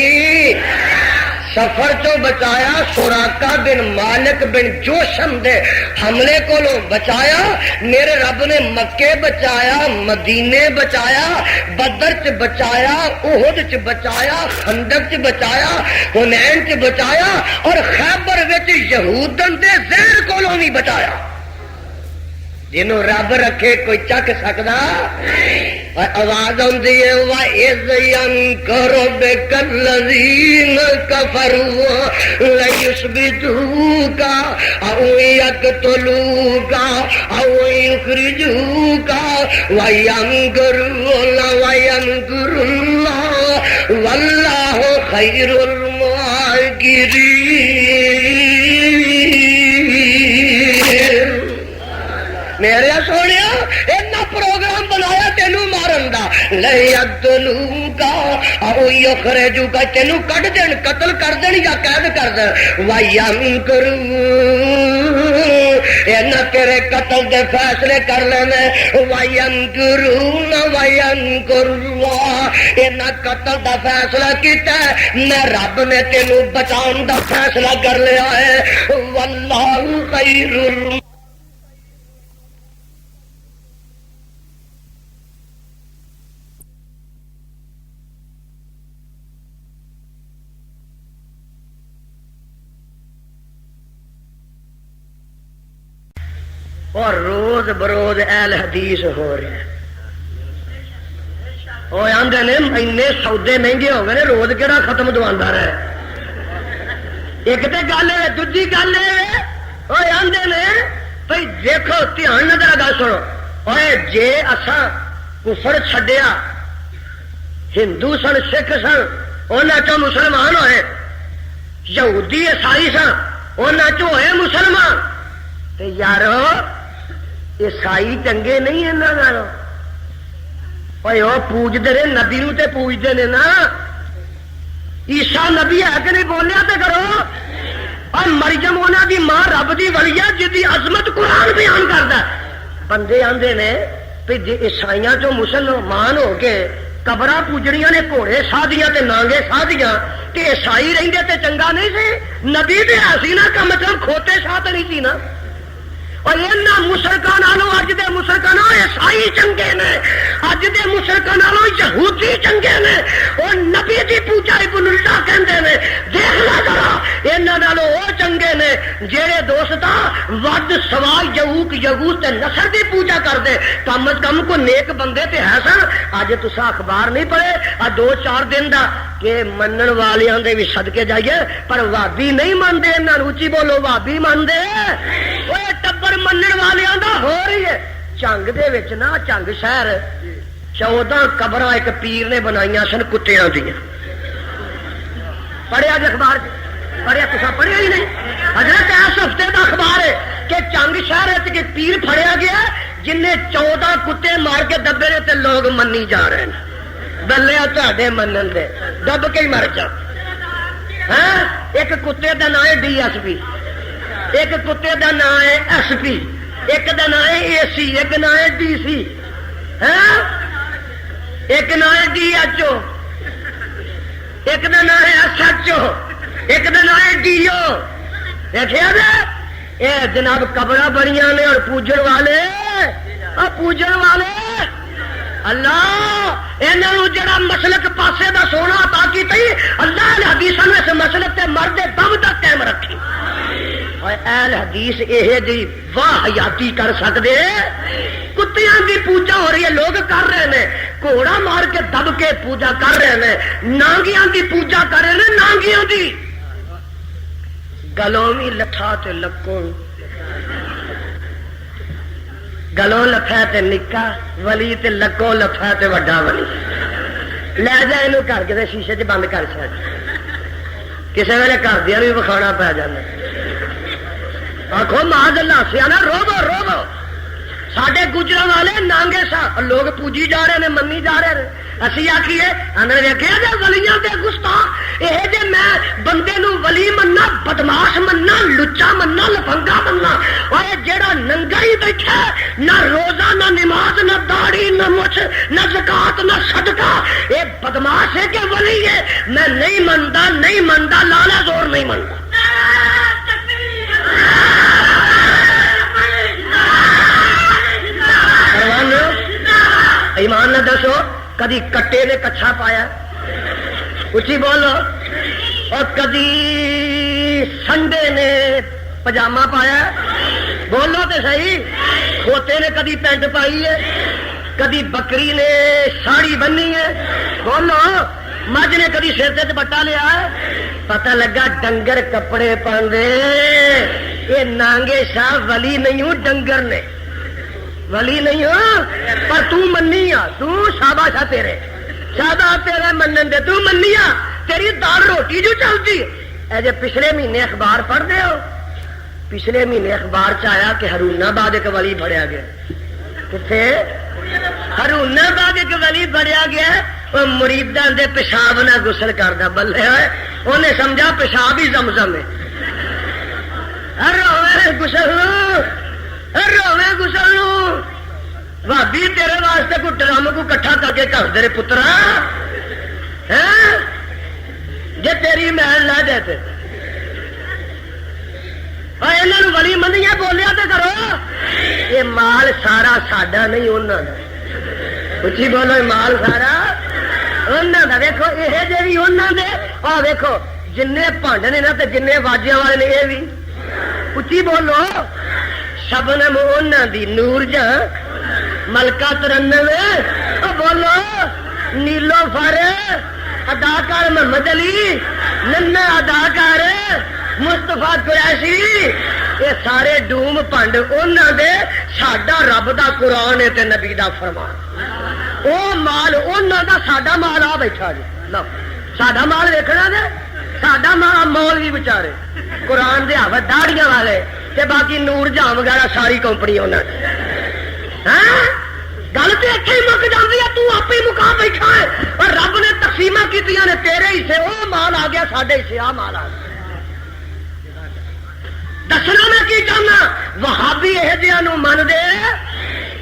سفر چوں بچایا، سراقہ بن مالک بن جوشم دے حملے کولوں بچایا، میرے رب نے مکے بچایا، مدینے بچایا، بدر چ بچایا، احد چ بچایا، خندق چ بچایا، حنین چ بچایا، اور خیبر وچ یہودن دے زہر کولوں بھی بچایا۔ جنوں رب رکھے کوئی چک سکدا؟ آواز آندی ہے وَإِذْ يَمْكُرُ بِكَ الَّذِينَ كَفَرُوا لَيُثْبِتُوكَ أَوْ يَقْتُلُوكَ أَوْ يُخْرِجُوكَ وَيَمْكُرُونَ وَيَمْكُرُ اللَّهُ وَاللَّهُ خَيْرُ الْمَاكِرِينَ۔ میرے سونے اتنا پروگرام بنایا تینوں مارن دا، لیدلوکا او یخرجوکا، تینوں کٹ دین، قتل کر دین یا قید کر دین، وَيَمْكُرُونَ اینا تیرے قتل دے فیصلے کر لینے، وَيَمْكُرُونَ وَيَمْكُرُ اللَّهُ اینا قتل دا فیصلہ کیتا ہے، میں رب نے تینوں بچان دا فیصلہ کر لیا ہے، وَاللَّهُ خَيْرُ اور روز بروز اہل حدیث ہو رہے ہیں، وہ آدھے نے اینے سودے مہنگے ہو گئے روز کہڑا ختم دوانا رہے۔ ایک تو گل ہے، دوجی گل ہے وہ آدھے نے بھائی دیکھو دھیان نظر گل سنو، اور جے اساں کفر چھڈیا، ہندو سن سکھ سن انہاں چوں مسلمان ہوئے، یہودی عیسائی سن انہاں چوں ہوئے مسلمان، تے یارو عیسائی چنگے نہیں انہاں وہ پوجتے رہے نبی نو تے پوجتے نے نا، عیسیٰ نبی ہے کہ نہیں بولیا تے کرو، اور مریم انہاں دی ماں رب دی ولی ہے جدی عظمت قرآن بیان کردا ہے۔ بندے آندے نے کہ جے عیسائیاں چوں مسلمان ہو کے قبر پوجنیاں نے گھوڑے سادیاں تے نانگے سادیاں تے عیسائی رہندے تے چنگا نہیں سی نبی تے ایسی نا کم مطلب کھوتے ساتھ نہیں سی نا اور یہاں مشرکاں نالوں اج دے مشرکاں عیسائی چنگے نے اج دے مشرکاں نالوں یہودی چنگے نے اور نبی دی پوجا ابن اللہ کہندے نے دیکھ لو ذرا انہاں نالوں او چنگے نے جڑے دوستا ود سوا یعوق یغوث تے نصر دی پوجا کردے کم از کم کو نیک بندے تے ہے سن اج تساں اخبار نہیں پڑھے آ 2-4 دن دا کہ منن والیاں دے بھی صدقے جائیے پر وابی نہیں مانتے انہاں نوں اچھی بولو وابی مانتے اوے ٹبر منن والیاں دا ہو رہی ہے چنگ دے وچ نا چنگ شہر 14 قبراں ایک پیر نے بنائیاں سن کتیاں دیاں پڑھیا جی اخبار پڑھیا تساں پڑھیا ہی نہیں حضرت اس ہفتے دا اخبار ہے کہ چنگ شہر وچ ایک پیر پھڑیا گیا جن نے 14 کتے مار کے دبے نے تے لوگ منی جا رہے ہیں بلیا تے منن دے دب کے ہی مر جا ایک کتے کا نام ہے ڈی ایس پی ایک کتے کا نام ہے ایس پی ایک کا نام ہے اے سی ایک نام ہے ڈی سی ایک نام ہے ڈی ایچ او ایک کا نام ہے ایس ایچ او ایک کا نام ہے ڈی او دیکھا یہ جناب قبراں بڑیاں نے اور پوجن والے اور پوجن والے اللہ انہوں جڑا مسلک پاسے دا سونا عطا کیتا اللہ نے حدیثاں اس مسلک تے مرد دم تک قائم رکھی اور اہل حدیث یہ جی واہ حیاتی کر سکدے کتیاں دی پوجا ہو رہی ہے لوگ کر رہے ہیں گھوڑا مار کے دب کے پوجا کر رہے ہیں نانگیاں دی پوجا کر رہے ہیں نانگیاں دی گلوں بھی لٹھا تے لکوں گلوں لفا تے نکا ولی تے لکوں لفا تے وڈا ولی لے جا یہ کر کے شیشے چ بند کر چڑ کسی ویلے گھر دیا بھی وکھانا پی جانا آخو ماں گلا سیا نا روبو روبو سڈے گجرا والے نانگے سا لوگ پوجی جا رہے ہیں منی جا رہے ہیں اسی آخیے اندر ویکیا جی ولیاں دے گستاخ یہ جی میں بندے نو ولی مننا بدماش مننا لچا مننا لفنگا مننا اور جیڑا ننگا ہی بیٹھا نہ روزہ نہ نماز نہ داڑھی نہ مچھ نہ زکات نہ صدقہ یہ بدماش ہے کہ ولی ہے میں نہیں منتا لالا زور نہیں منتا ایمان نہ دسو کدی کٹے نے کچھا پایا اچھی بولو اور کدی سنڈے نے پجامہ پایا بولو تو صحیح کھوتے نے کدی پینٹ پائی ہے کدی بکری نے ساڑی بنی ہے بولو مجھ نے کدی سر سے دوپٹہ لیا ہے پتہ لگا ڈنگر کپڑے پاندے یہ نانگے شاہ ولی نہیں ہوں ڈنگر نے ولی نہیں ہو پر تو منی آ تو شاباش تیرے شاباش تیرے منن دے تو منی آ تیری دال روٹی جو چلتی اے جے پچھلے مہینے اخبار پڑھ دے ہو پچھلے مہینے اخبار چ آیا کہ ہارون آباد ایک ولی پڑیا گیا کتنے ہارون آباد ایک ولی پڑیا گیا وہ مریداں دے پیشاب نہ غسل کردا بلے ہوئے انہیں سمجھا پیشاب ہی زمزم ہے ہر غسل روے گسل بھابی تیرے واسطے کو ڈرم کو کٹھا کر کے کر دے پترا جی تیری محل لے دیتے اور انہوں ولی منیا بولیا تو کرو یہ مال سارا ساڈا نہیں انہوں کا اچھی بولو مال سارا انہوں کا دیکھو یہ جی بھی انہوں نے اور دیکھو جن پانڈ نے نا تو جن واجیاں والے نے یہ بھی اچھی بولو شبنم انہاں دی نور جہاں ملکہ 93 بولو نیلو فر اداکار محمد علی ننا اداکار مستفا قریشی یہ سارے ڈوم پنڈ انہاں دے ساڈا رب دا قرآن ہے تے نبی دا فرمان او مال انہاں دا ساڈا مال آ بیٹھا جی لو ساڈا مال ویکھنا جے ساڈا مال مولوی بیچارے قرآن دے حافظ داڑیاں والے تے باقی نور جہاں وغیرہ ساری کمپنی انہاں دی گل تو اتنے ہی مک جاتی ہے تو آپ ہی مقام بیٹھا ہے اور رب نے تقسیمہ کیتیاں نے تیرے حصے وہ مال آ گیا ساڈے حصے آ مال آ گیا دسنا میں کی چاہنا وہابی یہ جہاں من دے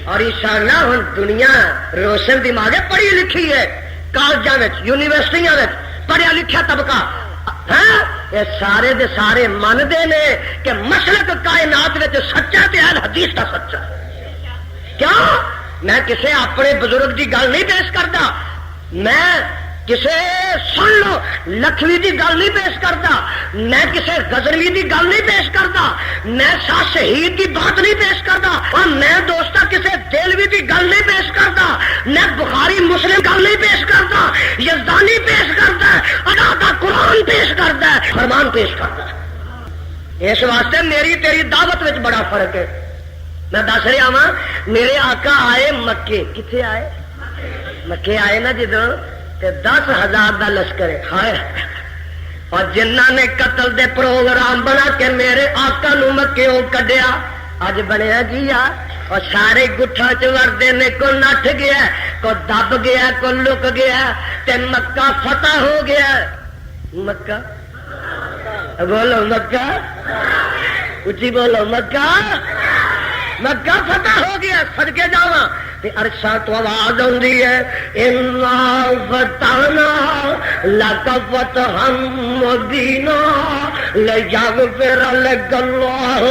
اور انشاءاللہ ہن دنیا روشن دماغ پڑھی لکھی ہے کالجاں یونیورسٹیاں پڑھیا لکھیا طبقہ یہ سارے دے سارے مانتے نے کہ مشرق کائنات میں سچا تے اہل حدیث کا سچا. کیوں؟ میں کسے اپنے بزرگ کی گل نہیں پیش کرتا، میں کسے سن لو لکھوی دی گل نہیں پیش کرتا، میں کسے غزنوی دی گل نہیں پیش کرتا، میں شاہ شہید دی بات نہیں پیش کرتا، اور میں دوستا کسے دہلوی دی گل نہیں پیش کرتا، میں بخاری مسلم گل نہیں پیش کرتا، یزدانی پیش کرتا ہے، ادا کا قرآن پیش کرتا ہے، فرمان پیش کرتا ہے. اس واسطے میری تیری دعوت وچ بڑا فرق ہے. میں دس رہا ہاں میرے آقا آئے مکے، کتنے آئے؟ مکے آئے نا جدوں 10,000 کا لشکر ہے، اور جنہ نے قتل دے پروگرام بنا کے میرے آقا نو مکیوں کڈیا اج بنیا جی آ. اور سارے گٹھا چردے نے کو نٹھ گیا، کو دب گیا، کو لک گیا، تے مکہ فتح ہو گیا. مکہ بولو، مکہ اچھی بولو، مکہ مکہ فتح ہو گیا. صدقے جاواں عرشاں تو آواز آتی ہے اِنَّا فَتَحْنَا لَكَ فَتْحًا مُبِينًا لِيَغْفِرَ لَكَ اللَّهُ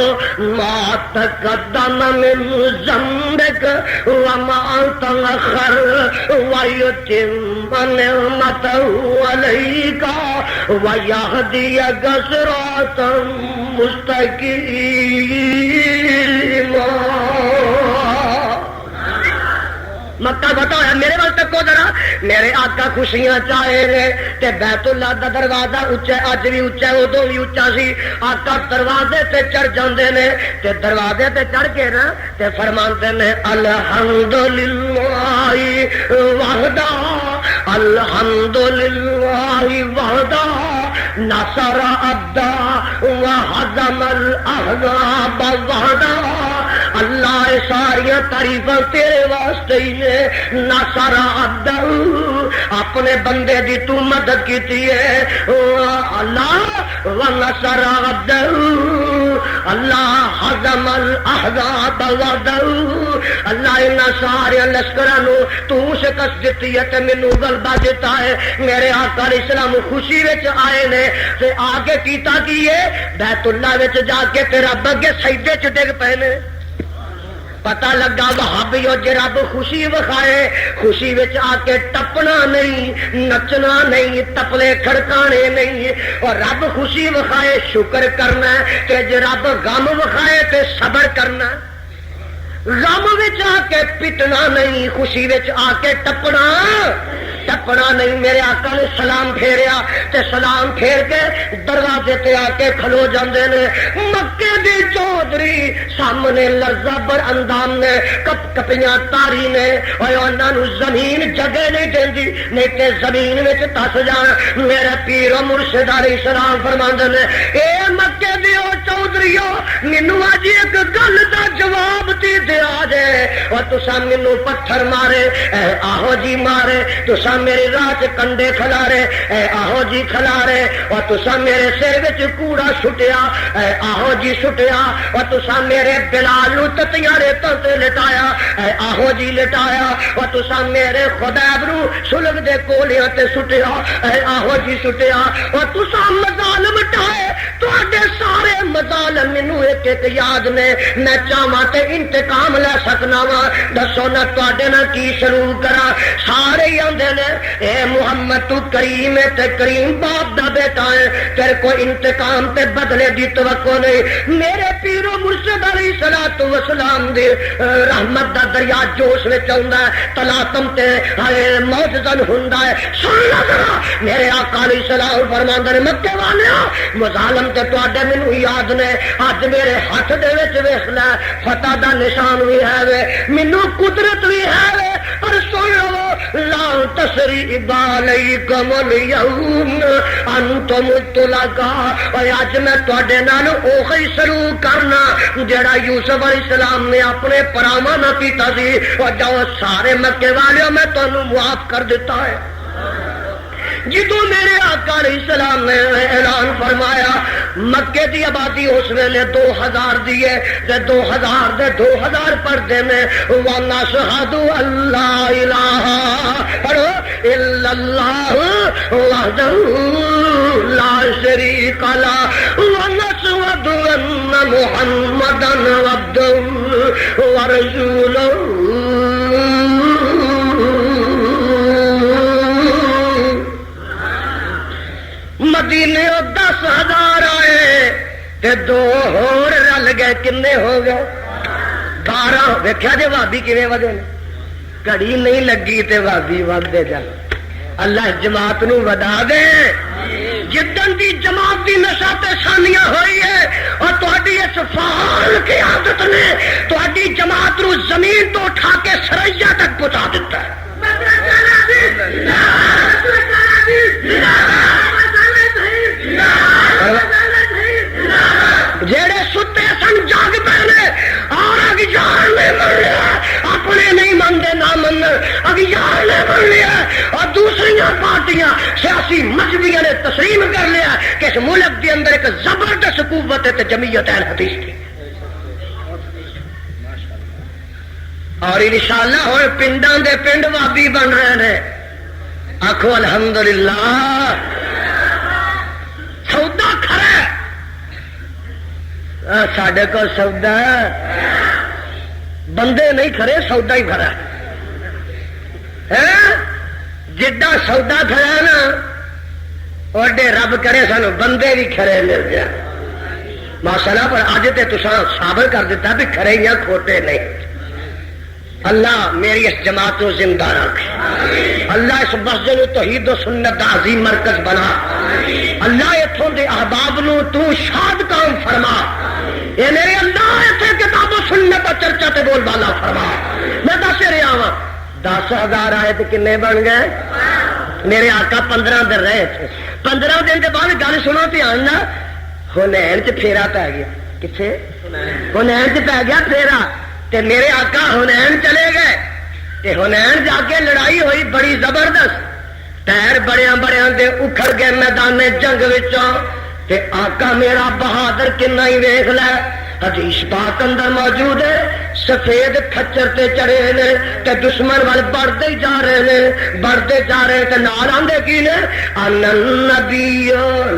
مَا تَقَدَّمَ مِن ذَنبِكَ وَمَا تَأَخَّرَ وَيُتِمَّ نِعْمَتَهُ عَلَيْكَ وَيَهْدِيَكَ صِرَاطًا مُسْتَقِيمًا. مکہ فتح ہوا. میرے وال تکو ذرا، میرے آقا خوشیاں چاہے نے تے بیت اللہ دا دروازہ اچا، اج بھی اچا، ادو بھی اچا سی. آقا دروازے تے چڑھ جاندے نے تے دروازے تے چڑھ کے نا تے فرماندے نے الحمدللہ وحدہ، الحمدللہ وحدہ نصر عبدہ وہزم الاحزاب وحدہ. اللہ ساری تعریفاں تیرے واسطے ہی نے. نصر عبدہ، اپنے بندے دی تو مدد کیتی ہے اللہ. ونصر عبدہ، اللہ حزم الاحزاب وحدہ، اللہ انہاں سارے لشکراں نو تو شکست دتی ہے تے مینوں غلبہ دیتا ہے. میرے آقا علیہ السلام خوشی وچ آئے نے تے آگے کیتا کی ہے بیت اللہ وچ جا کے تے رب اگے سجدے چ ڈگ پے نے. پتہ لگا وہابیو جے رب خوشی وکھائے، خوشی وچ آ کے ٹپنا نہیں، نچنا نہیں، تپلے کھڑکانے نہیں. اور رب خوشی وکھائے شکر کرنا ہے، تے جے رب غم وکھائے تے صبر کرنا ہے. غم وچ آ کے پٹنا نہیں، خوشی وچ آ کے ٹپنا نہیں. میرے آقا نے سلام پھیریا تے سلام پھیر کے دروازے تے آ کے کھلو جاندے نے. مکے دی چودھری سامنے لرزا بر اندام نے، کپ کپیاں تاری نے، اور انہاں نو زمین جگہ نہیں دیندی، نہیں تے زمین وچ تس جان. میرے پیر و مرشد علیہ السلام فرماندے نے اے مکے دی او چودھریو مینوں اج ایک گل دا جواب تے دیا جے. اور تساں مینوں پتھر مارے اے آہو جی مارے، تساں میری راہ چ کنڈے کھلارے اے آہو جی کھلارے، اور تساں میرے سر وچ کوڑا سٹیا اے آہو جی سٹیا، اور تساں میرے بلال نو تتیاں ریتاں تے لٹایا اے آہو جی لٹایا، اور تساں میرے خدیب نو سلگ دے کولیاں تے سٹیا اے آہو جی سٹیا. اور تساں مظالم ٹائے، تواڈے سارے مظالم مینوں ایک ایک یاد نے. میں چاہواں تے انتقام لے سکنا وا، دسو نا تواڈے نال کی شروع کراں. سارے ہی آندے نے اے محمد تو کریم ہے تے کریم باپ دا بیٹا ہے، تیرے کو انتقام تے بدلے دی توقع نہیں. میرے پیر و مرشد علیہ الصلوۃ والسلام دی رحمت دا دریا جوش وچ آوندا ہے، تلاطم تے معجزن ہوندا ہے. سن لو ذرا، میرے آقا علیہ السلام فرماندے نے مکے والیاں مظالم تے تواڈے مینوں یاد نے. اج میرے ہاتھ دے وچ ویکھ لے فتح دا نشان بھی ہے وے، مینوں قدرت بھی ہے وے. پر سن لو لا تسریب علیکم اليوم انتم طلقاء. اور اج میں تواڈے نال اوہی شروع کرنا جڑا یوسف علیہ السلام نے اپنے پراواں نہ کیتا سی. اور جاؤ سارے مکے والیوں میں تانوں معاف کر دیتا ہے. جدو میرے آقا علیہ السلام نے اعلان فرمایا مکے دی آبادی اس ویلے 2000 دی ہے تے 2000 دے 2000 پردے میں وَنَشْهَدُ أَلَّا إِلَٰهَ پڑھو إِلَّا اللَّهُ وَحْدَهُ لَا شَرِيكَ لَهُ وَنَشْهَدُ أَنَّ مُحَمَّدًا عَبْدُهُ وَرَسُولُهُ مدینے 10,000 آئے تے 2 ہور رل گئے کنے ہو گئے 12 ویکھیا جے بھابی کیویں ودے گھڑی نہیں لگی تے بھابی ودے جان اللہ جماعت نو ودا دے جدن دی جماعت دی نشاط ثانیہ ہوئی ہے اور تہاڈی اس فعال قیادت نے تہاڈی جماعت نو زمین تو اٹھا کے سریا تک پہنچا دیتا ہے جڑے ستے سن جاگ پے اور اگیار نے من لیا اپنے نہیں منتے نہ من اگیار نے من لیا اور دوسری پارٹیاں سیاسی مذہبیاں نے تسلیم کر لیا کہ اس ملک کے اندر ایک زبردست قوت ہے جمعیت اہل حدیث کی اور انشاءاللہ ہوں پنڈاں دے پنڈ وابی بن رہے ہیں آخو الحمدللہ سودا کھڑا سڈے کو سودا بندے نہیں کھڑے سودا ہی کھڑا جڈا سودا کھڑا نا اوڈے رب کرے سانو بندے بھی کھڑے مل جائے ماشاءاللہ پر اج تے تساں ثابت کر دیتا بھی کھڑے یا کھوٹے نہیں اللہ میری اس جماعت کو زندہ رکھ اللہ اس مسجد توحید و سنت دا عظیم مرکز بنا اللہ اتھوں دے احباب نو تو شاد کام فرما اے میرے اللہ اتھے کتاب و سنت اور چرچا تے بول بالا فرما میں دس رہا ہوں 10,000 آئے تو کنے بن گئے میرے آقا 15 دن رہے تھے 15 دن کے بعد گل سنو دھیان نہ حنین چ پھیرا پی گیا کتنے حنین چ پی گیا پھیرا تے میرے آقا حنین چلے گئے تے حنین جا کے لڑائی ہوئی بڑی زبردست پیر بڑیاں بڑیاں دے اکھڑ گئے میدان جنگ وچوں تے آقا میرا بہادر کنا ہی ویکھ لے حدیث پاک اندر موجود ہے سفید کھچر تے چڑھے نے تے دشمن وال بڑھتے جا رہے ہیں بڑھتے جا رہے ہیں تے نال آندے کی نے ان النبی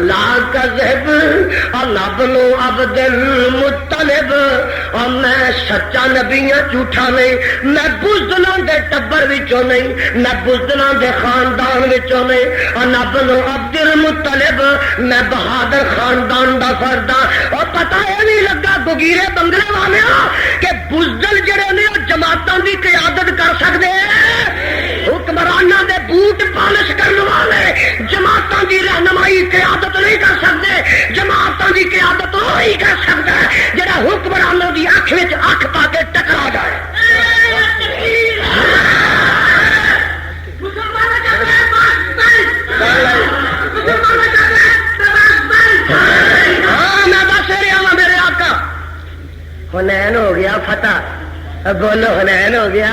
لا کذب انا ابن عبد المطلب اور میں سچا نبی ہاں جھوٹا نہیں میں بزدلاں دے ٹبر وچوں نہیں میں بزدلاں دے خاندان وچوں نہیں انا ابن عبد المطلب میں بہادر خاندان دا فرد ہاں اور پتہ اے نہیں لگا گیرے بنگلے والے کہ بزدل جڑے نے جماعتوں کی قیادت کر سکتے ہیں حکمرانوں دے بوٹ پالش کرنے والے جماعتوں کی رہنمائی قیادت نہیں کر سکتے جماعتوں کی قیادت وہی کر سکتا ہے جڑا حکمرانوں کی اکھ وچ اکھ پا کے ٹکرا جائے ہاں میں دس رہا ہوں میرے آقا حنین ہو گیا فتح بولو حنین ہو گیا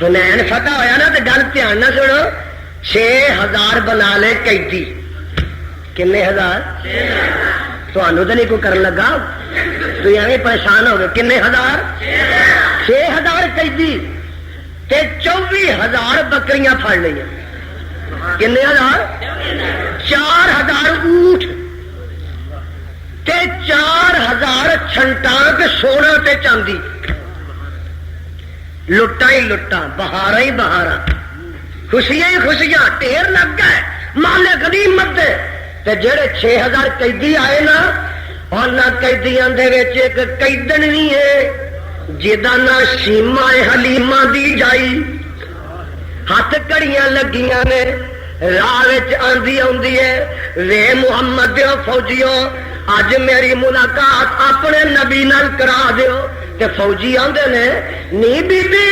حنین فتح ہویا نا تو گل دھیان نہ سنو 6,000 بنا لے قیدی کنے ہزار تھانوں تو نہیں کوئی کرن لگا تو ایویں پریشان ہو گئے کنے ہزار 6,000 قیدی تے 24,000 بکریاں پھڑ لیا کنے ہزار 4,000 اونٹ تے 4,000 چھنٹانک سونا تے چاندی لٹا ہی لٹا بہارا ہی بہارا خوشیاں ہی خوشیاں ٹھیر لگ گئے مال غنیمت دے تے جڑے 6,000 قیدی آئے نا اور نہ قیدیاں دے وچ ایک قیدن نہیں ہے جدا نہ سیما حلیمہ دی جائی ہاتھ کڑیاں لگیاں نے راہ وچ آندی آندی ہے وے محمد دیو فوجیوں اج میری ملاقات اپنے نبی نال کرا دیو تے فوجی آندے نے نہیں بی بی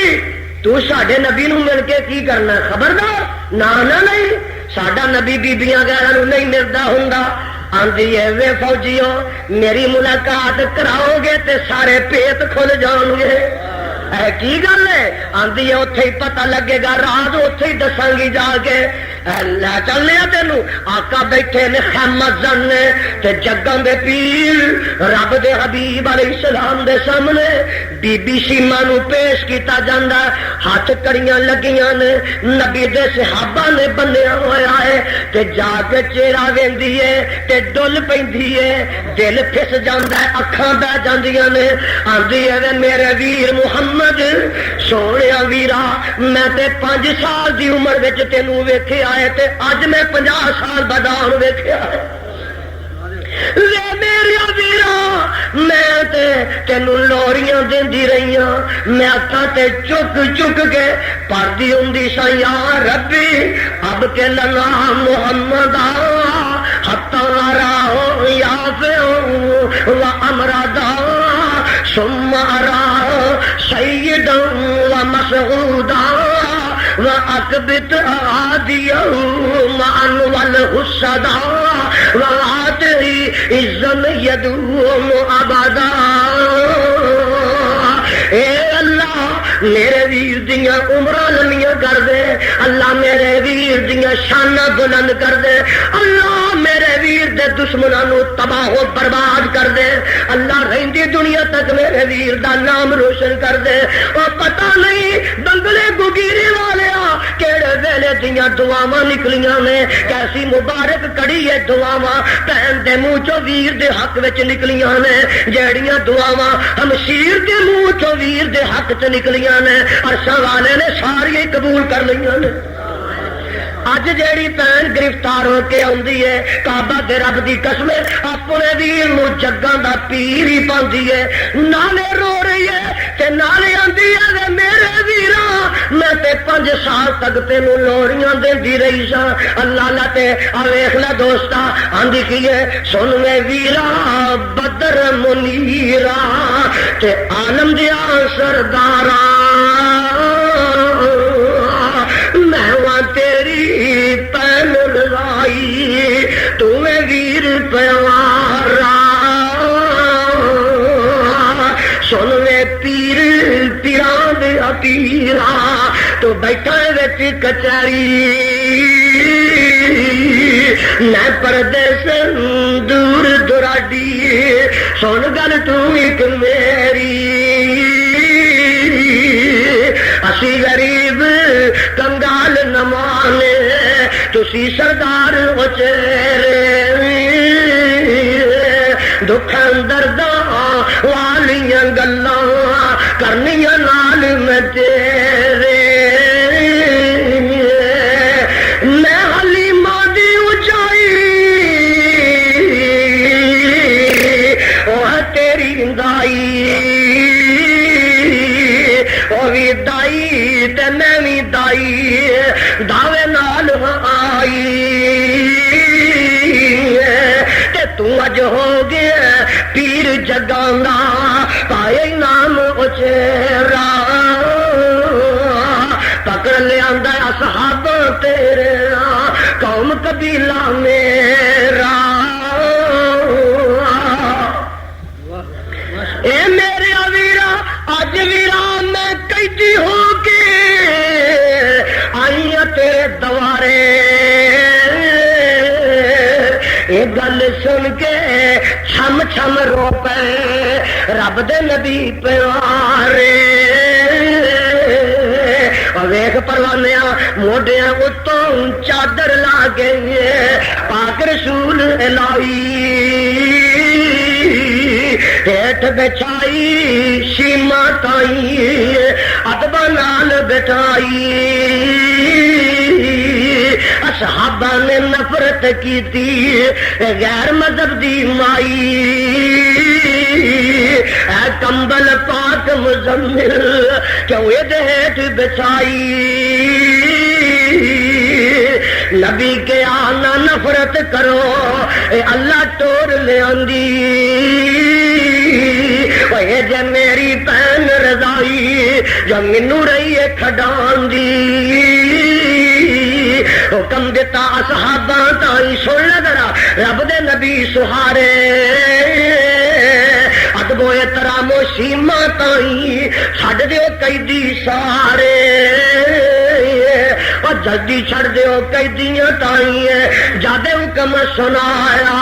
تو ساڈے نبی نو مل کے کی کرنا خبردار نہ نہیں ساڈا نبی بیبیاں غیراں نو نہیں ملدا ہوندا آندی ہے وے فوجیوں میری ملاقات کراؤ گے تے سارے پیت کھل جان گے اے کی گل ہے؟ آندی ہے اوتھے ہی پتہ لگے گا، راز اوتھے ہی دساں گی جا کے۔ لے چلنے تینوں آقا بیٹھے نے خیمہ زن نے تے جگاں دے پیر رب دے حبیب علیہ السلام دے سامنے بی بی سیما نو پیش کیتا جاندا، ہاتھ کڑیاں لگیاں نے، نبی دے صحابہ نے بنیا ہویا ہے تے جا کے چہرہ ویندی ہے تے ڈل پیندی ہے، دل پھس جاندا ہے، اکھاں بہ جاندیاں نے، آندی ہے میرے ویر محمد سونیا ویرا میں تے 5 سال دی عمر وچ تینوں ویکھیا ہے تے اج میں 50 سال بعد ویکھیا ہے۔ میرا ویرا میں تے تینوں لوریاں دیندی رہی ہاں، میں اکھاں تے چک چک کے پڑھدی ہوندی سا یا ربی اب کے لنا محمدا حتی راہ یافع و امرادا ثم ارا سیدا و مسعودا وَأَكْبِتْ آدِيَهُ مَعًا وَالْحُسَّدَا وَآتِهِ عِزًّا يَدُومُ أَبَدًا۔ اے اللہ میرے ویر دیاں عمراں لمیاں کر دے، اللہ میرے ویر دیاں شاناں بلند کر دے، اللہ میرے ویر دے دشمناں نو تباہ و برباد کر دے، اللہ رہندی دنیا تک میرے ویر دا نام روشن کر دے۔ او پتہ نہیں بنگلے گگیری والیا کیڑے ویلے دیاں دعاواں نکلیاں نے، کیسی مبارک کڑی ہے دعاواں بہن دے منہ چوں ویر دے حق وچ نکلیاں نے، جیڑیاں دعاواں ہمشیر دے منہ چوں ویر دے حق چ نکلیاں نے، عرشاں والے نے ساری قبول کر لیاں نے۔ اج جیڑی بہن گرفتار ہو کے آندی ہے کعبہ دے رب دی قسم اپنے ویر نو جگاں دا پیر ہی پاندی ہے، نالے رو رہی ہے تے نالے آندی ہے میرے ویراں میں تے 5 سال تک تینوں لوریاں دیندی رہی سا۔ اللہ لا تے آ ویکھ لے دوستا آندی کی ہے سن میں ویرا بدر منیرا تے عالم دیا سرداراں میں وہاں تیری پین لگائی تمہیں ویر پیارا سن میں پیر پیران دیا پیرا تو بیٹھا وچ کچہری میں پردے سے دور دراڈی سن گل تو ایک میری اسی غریب کنگال نمانے تسی سردار اچیرے دکھاں درداں والیاں گلاں کرنیاں نال میں تیرے میں حلیمہ دی اونچائی وہ تیری دائی وہ بھی دائی تے میں بھی دائی دعوے نال آئی تے تو اج ہو گیا پیر جگانا پائے نام اچیرا پکڑ لیا اصحاب تیرے قوم قبیلہ میرا اے میرے ویرا اج ویرا میں قیدی ہو کے آئی تیرے دوارے یہ گل سن کے چھم چھم رو پے رب دے نبی پیارے ویخ پروانیا موڈیاں اتوں چادر لا گئی پاک رسول لائی ہیٹھ بچائی شیما تائی ادب نال بٹائی اصحابہ نے نفرت کی تھی غیر مذہب دی مائی اے کمبل پاک مزمل کیوں یہ ہیٹھ بچائی نبی کے آنا نفرت کرو اے اللہ توڑ لے آندی اے جے میری بہن رضائی جو منو رہی ہے کھڈان دی حکم دیتا اصحاباں تائی سن لگڑا رب دے نبی سہارے ادب و احترام و سیما تائی چھڈ دیو قیدی سارے اور جلدی چھڑ دیو قیدیاں تائی جد حکم سنایا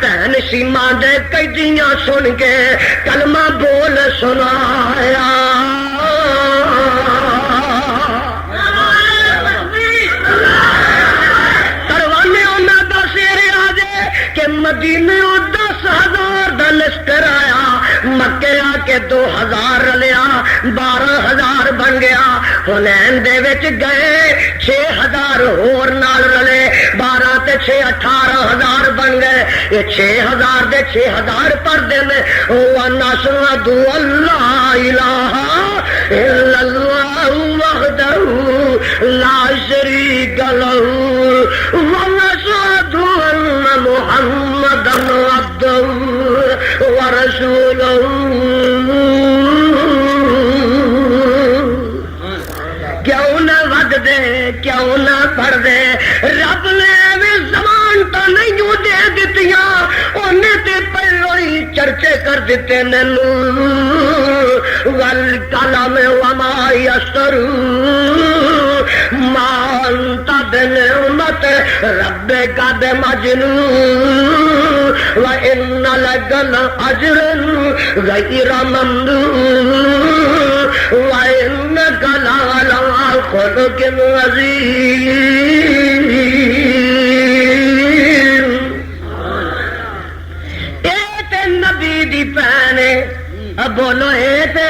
تین سیما دے قیدیاں سن کے کلمہ بول سنایا مدینے 10,000 دا لشکر آیا مکے آ کے 2,000 رلیا 12,000 بن گیا حنین دے وچ گئے 6,000 ہور نال رلے 12 تے 6 18,000 بن گئے یہ 6,000 دے 6,000 پردے میں او نشہد اللہ الہ الا اللہ وحدہ لا شریک لہ ونشہد ان محمد عبدہ ورسولہ کیوں نہ وگ دے کیوں نہ پڑھ دے رب نے بھی زمان تو نہیں دے دتیاں انہیں تے پہلو ہی چرچے کر دیتے ننو والکلام وما یسر ما انت بنعمت رب کا بمجنون وان لگل اجر غیر ممنون وانک لعلی خلق عظیم نبی دی پہنے بولو اے تے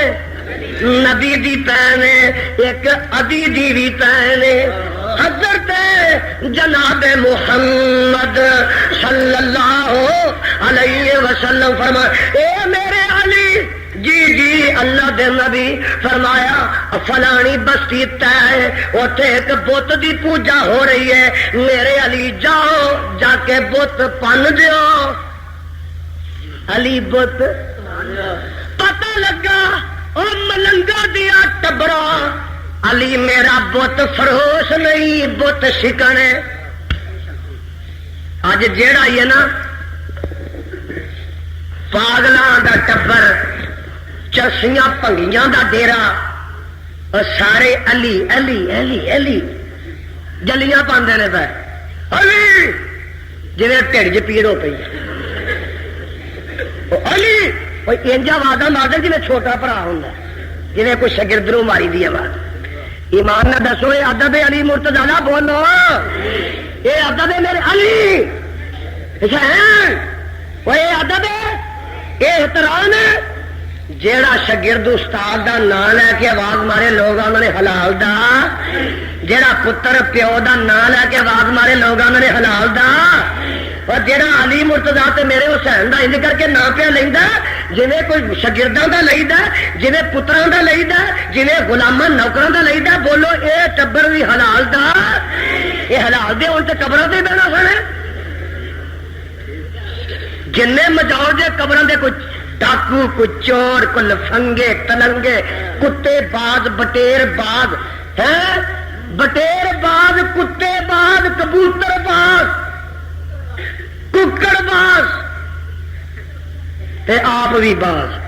نبی دی پہنے ایک ادی دی بھی پہنے حضرت جناب محمد صلی اللہ علیہ وسلم فرمایا اے میرے علی جی جی اللہ دے نبی فرمایا فلانی بستی تے اوتھے ایک بت دی پوجا ہو رہی ہے میرے علی جاؤ جا کے بت پن دیو علی بت پتہ لگا اور ملنگا دیا ٹبرا علی میرا بت فروش نہیں بت شکن ہے اج جیڑا ہی ہے نا پاگلاں دا ٹبر چرسیاں پنگیاں دا ڈیرا اور سارے علی علی علی علی جلیاں پاندے نے پہ علی جی ٹھڑ چ پیڑ ہو پئی علی انجا وعدہ مارد جی چھوٹا برا ہوں جی کوئی شگردروں ماری دی آواز ایمان نہ دسو یہ ادب علی مرتضی بولو یہ ادب میرے علی یہ ادب یہ احترام جیڑا شگرد استاد دا نام لے کے آواز مارے لوگ آنے نے حلال دا جیڑا پتر پیو دا نام لے کے آواز مارے لوگ آنے نے حلال دا اور جیڑا علی مرتضی تے میرے حسین دا انج کر کے نام پہ لیندا جویں کوئی شاگرداں دا لیندا جویں پتراں دا لیندا جویں غلاماں نوکراں دا لیندا بولو اے ٹبر بھی حلال دا اے حلال دے ہن تے قبراں تے بہنا سنے جننے مجاؤ دے قبراں دے کوئی ڈاکو کوئی چور کوئی لفنگے تلنگے کتے باز بٹیر باز ہیں بٹیر باز کتے باز کبوتر باز ککڑ باز تے آپ بھی باز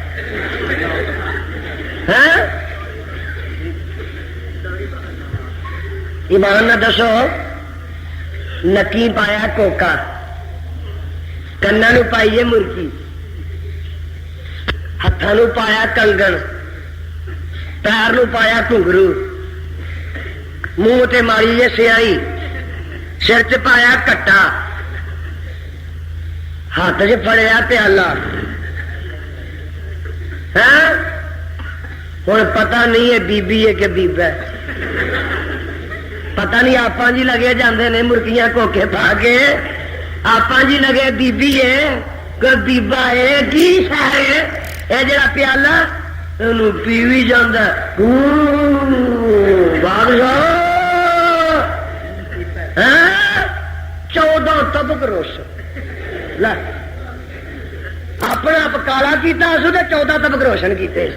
ایمان نہ دسو نکی پایا کوکا کنا نو پائیے مرکی ہاتھوں نو پایا کنگن پیر نو پایا گھنگرو منہ تے ماری سیائی سر چ پایا کٹا ہاتھ چ پڑیا پیالہ ہوں پتا نہیں ہے بیبی ہے کہ بیبا ہے پتا نہیں آپ جی لگے جاندے نے مرکیاں کوکے پا کے آپ جی لگے بیبی ہے کوئی بیبا ہے کی ہے یہ جڑا پیالہ پی بھی جانا بادشاہ 14 طبق روشن اپنا آپ کالا کیتا سو تے 14 طبق روشن کیتے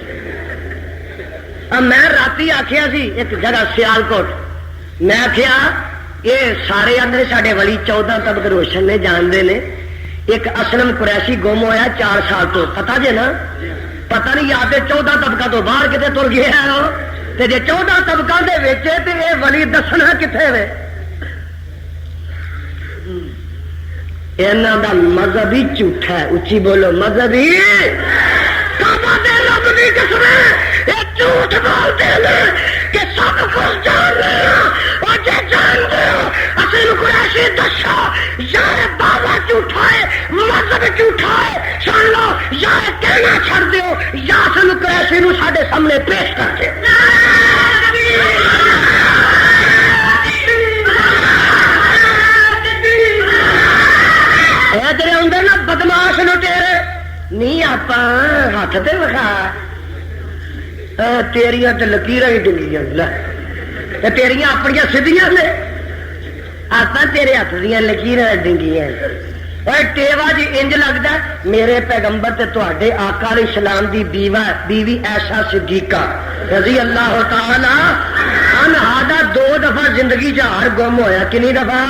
میں راتی آخیا سی ایک جگہ سیالکوٹ میں آخیا یہ سارے اندر ساڈے والی 14 طبق روشن نے جانتے نے ایک اسلم قریشی گم ہوا 4 سال تو، پتا جے نا؟ پتا نہیں یا 14 طبقہ تو باہر کتنے تر گیا تے جے 14 طبقہ دے وچے تے اے ولی دسنا کتنے وے؟ انہاں دا مذہب ہی جھوٹا ہے. اچھی بولو مذہب ہی کعبہ دے رب دی قسم اے جھوٹ بولتے ہیں کہ سب کچھ جان رہے ہیں. اور جے جانتے ہو اسلم قریشی دسو یا بابا جھوٹا ہے مذہب جھوٹا ہے سن لو، یا کہنا چھڑ دیو یا اسلم قریشی نو ساڈے سامنے پیش کر دے. تیرے اندر نا بدماش لٹیرے نہیں آپ ہاتھ تے وکھا تیریاں تے لکیراں ہی ڈنگیاں تیریاں اپنیاں سدھیاں نے آپ تیرے ہاتھ دیاں لکیراں ڈنگیاں. اور ٹیوا جی انج لگتا میرے پیغمبر تے تواڈے آقا علیہ السلام دی بیوی عائشہ صدیقہ رضی اللہ تعالی عنہا دا 2 دفعہ زندگی ہار گم ہویا. کنی دفعہ؟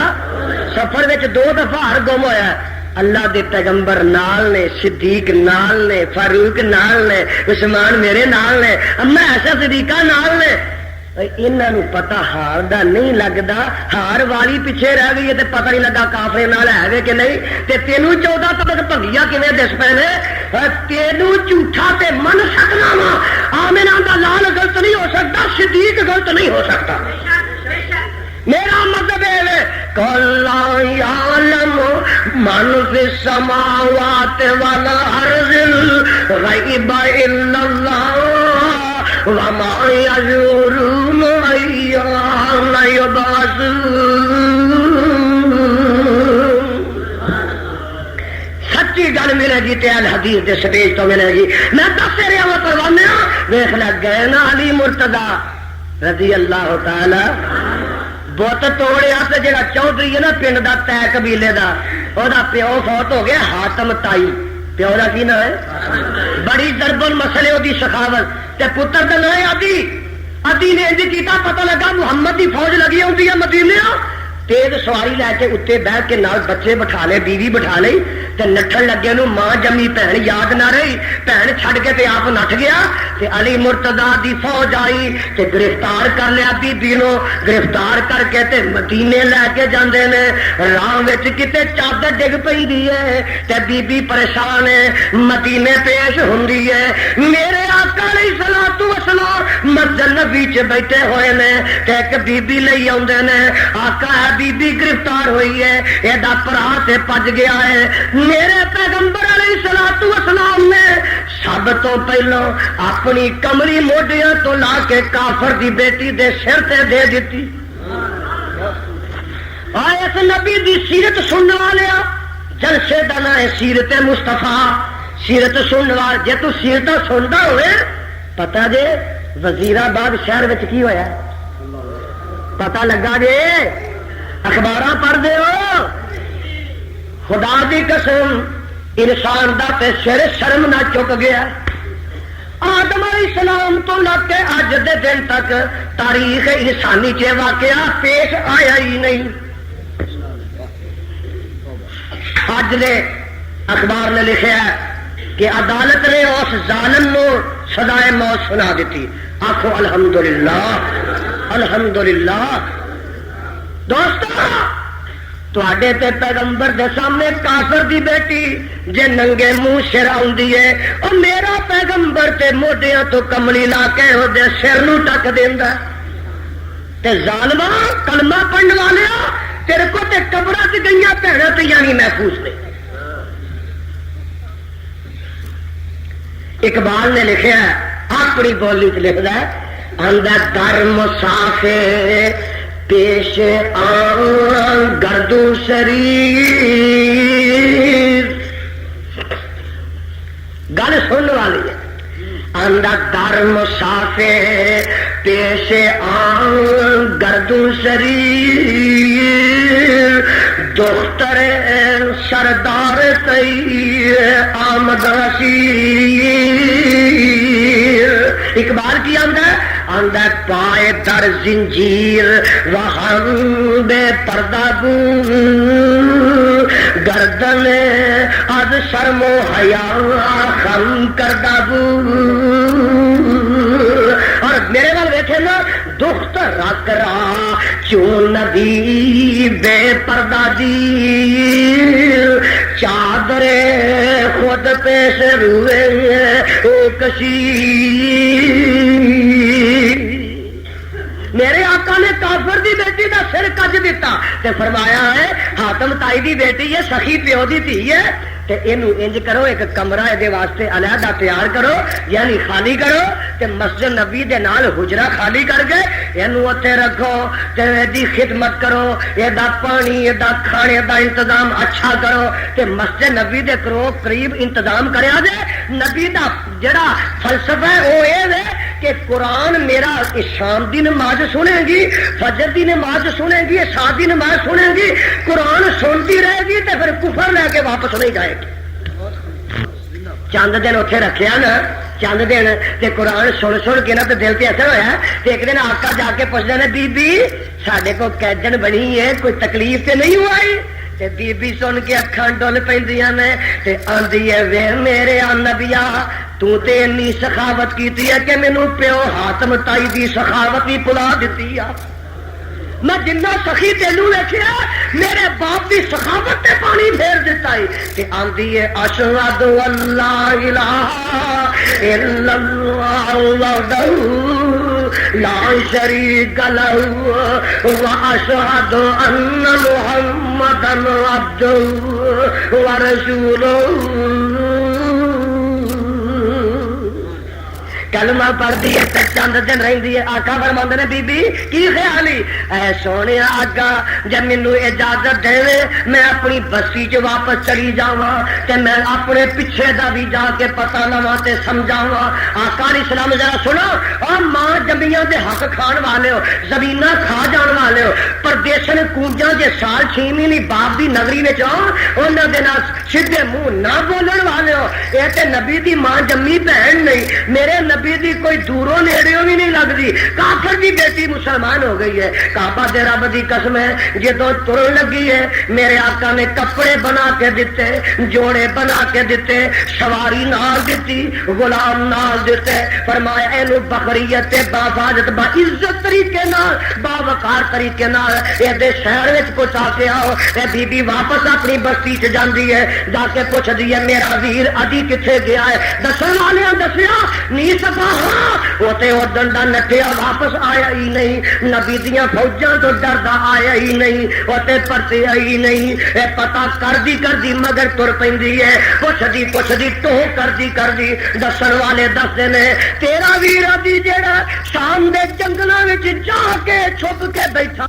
سفر وچ 2 دفعہ ہر گم ہویا. اللہ دے پیغمبر نال نے، صدیق نال نے، فاروق نال نے، عثمان میرے نال نے، اما عائشہ صدیقہ نال نے. انہاں نوں پتہ ہار دا نہیں لگدا، ہار والی پیچھے رہ گئی تے پتہ نہیں لگا کافرے نال ہے کہ نہیں. تے تینوں 14 تک بھگیا کیویں دس پے نے؟ تینوں جھوٹا تے من سکنا وا. آمنہ دا لال غلط نہیں ہو سکتا، صدیق غلط نہیں ہو سکتا. میرا مطلب ہے کلا یعلم من فی السماوات والارض الغیب الا اللہ وما یشعرون ایان یبعثون. سچی گل ملے گی تے الحدیث دے سٹیج تو ملے گی. میں دس رہا ہوں پروانے ویخ لگ گئے نا علی مرتضی رضی اللہ تعالی بت توڑیا تے جڑا چودھری ہے نا پنڈ دا تے قبیلے دا او دا پیو فوت ہو گیا حاتم تائی. پیو دا کی نام ہے؟ بڑی ضرب المثل او دی سخاوت. تے پتر دا نام ہے عدی. عدی نے انج کیتا پتہ لگا محمد دی فوج لگی ہوندی ہے مدینے. تیز سواری لے کے اتنے بہ کے نال بچے بٹھا لے، بیوی بٹھا لی تے نٹھن لگے نو ماں جمی بہن یاد نہ رہی. بہن چھڈ کے تے آپ نٹ گیا تے علی مرتضی دی فوج آئی تے گرفتار کر لیا بیبی نو. گرفتار کر کے تے مدینے لے کے جاندے نے. راہ وچ کتے چادر ڈگ پیندی ہے تے بیبی پریشان ہے. مدینے پیش ہوندی ہے. میرے آقا علیہ الصلوۃ والسلام مسجد نبوی چ بیٹھے ہوئے نے تے ایک بیبی لئی آوندے نے. آقا بیبی گرفتار ہوئی ہے، یہ پرا سے پج گیا ہے. میرے پیغمبر علیہ الصلوۃ والسلام نے سب تو پہلو اپنی کملی موڈیاں تو لا کے کافر دی بیٹی دے سر تے دے دیتی. اس نبی دی سیرت سننے والے جلسے دا نام ہے سیرت مصطفیٰ. سیرت سننے والے جے تو سیرت سنتا ہوئے پتا جے وزیرآباد شہر وچ کی ہویا پتا لگا جے اخبار پڑھ دے ہو. خدا دی قسم انسان دا تے سر شرم نہ چک گیا. آدم علیہ السلام تو لگ کے اج دے دن تک تاریخ انسانی چ واقعہ پیش آیا ہی نہیں. اج دے اخبار نے لکھا کہ عدالت نے اس ظالم نو سزائے موت سنا دیتی. آخو الحمدللہ الحمدللہ. دوستو تواڈے تے پیغمبر دے سامنے کافر دی بیٹی جے ننگے منہ سر آندی ہے او میرا پیغمبر تے موڈیاں تو کملی لا کے او دے سر نو ٹک دیندا. تے ظالما کلمہ پڑھن والیا تیرے کو تے قبراں تے گئیاں بھੈਣਾਂ تے یعنی محفوظ نے. اقبال نے لکھا اپنی بولی چ لکھدا ہے اندر در مسافر پیش آن گردو شریف. گل سننے والی ہے. اندر در مسافر پیش آن گردو شریف دختر سردار تی آمد رسید. اقبال کی آمد ہے آندا پائے در زنجیر وہاں بے پردہ گردن از شرم و حیا خم کردہ اور میرے وال بیٹھے نا دخت رکھ رہا کیوں نبی بے پردہ دی چادر خود پیش روئے کشی میرے آقا نے کافر دی بیٹی دا سر کج دیتا تے فرمایا ہے حاتم تائی دی بیٹی ہے سخی پیو دی تھی ہے تے اینو انج کرو ایک کمرہ دے واسطے علیحدہ تیار کرو یعنی خالی کرو تے مسجد نبی دے نال حجرہ خالی کر کے اینو اوتھے رکھو تے دی خدمت کرو اے دا پانی اے دا کھانے دا انتظام اچھا کرو تے مسجد نبی دے کرو قریب انتظام کریا جے نبی دا جڑا فلسفہ ہے او اے ہے کہ قرآن میرا شام دی نماز سنے گی فجر دی نماز سنے گی عشاء دی نماز سنے گی قرآن سنتی رہے گی تے پھر کفر لے کے واپس نہیں جائے گی چند دن اتنے رکھیا نا چند دن تے قرآن سن کے نا تو دل تے اثر ہویا تے ایک دن آقا جا کے پوچھتے ہیں بی بی ساڈے کو قیدن بنی ہے کوئی تکلیف تے نہیں ہوائی تے بی بی سن کے اکھاں ڈول پیندیاں نے تے آندی ہے وے میرے نبیا تو تے انی سخاوت کیتی ہے کہ مینوں پیو حاتم تائی دی سخاوت ہی بلا دتی آ میں جنہ سخی تینوں ویکھیا میرے باپ دی سخاوت تے پانی پھیر دیتا ہے تے آندی ہے اشہد اللہ الہ الا اللہ وحدہ لا شریک لہ واشہد ان محمدا عبدہ ورسولہ کلمہ پڑھتی ہے چند دن رہی ہے آقا فرماندے نے بی بی کی خیالی اے سونے آقا جب مینوں اجازت دے میں اپنی بستی چ واپس چلی جاواں تے میں اپنے پیچھے دا بھی جا کے پتہ لواں تے سمجھاواں آقا علیہ السلام ذرا سنو او ماں جمیاں دے حق کھان والے ہو زمیناں کھا جان والے ہو پردیسن کونجاں دے سال 6 مہینے باپ دی نگری وچ آؤ انہاں دے نال سیدھے منہ نہ بولن والے ہو اے تے نبی دی ماں جمی بہن نہیں میرے نبی دی کوئی دوروں نیڑیوں بھی نہیں لگتی کافر دی بیٹی مسلمان ہو گئی ہے کعبہ دے رب دی قسم ہے جدوں ترن لگی ہے میرے آقا نے کپڑے بنا کے دیتے جوڑے بنا کے دیتے سواری نال دیتی غلام نال دیتے فرمایا اینو بخریت بافاظت با عزت طریقے نال باوقار طریقے نال اے دے شہر وچ پہنچا کے آؤ اے بی بی واپس اپنی بستی چ جاندی ہے جا کے پوچھدی ہے میرا ویر ادی کتھے گیا ہے دسن والیاں دسیا نی سفا وہ ڈنڈا نٹیا واپس آیا ہی نہیں نبی دیاں فوجاں تو ڈردا آیا ہی نہیں وہ پرتے آئی نہیں اے پتا کردی مگر تر پیندی ہے پوچھدی ٹو کردی دسن والے دسدے نے تیرا ویر ادی جیڑا شام دے جنگلاں وچ جا کے چھپ کے بیٹھا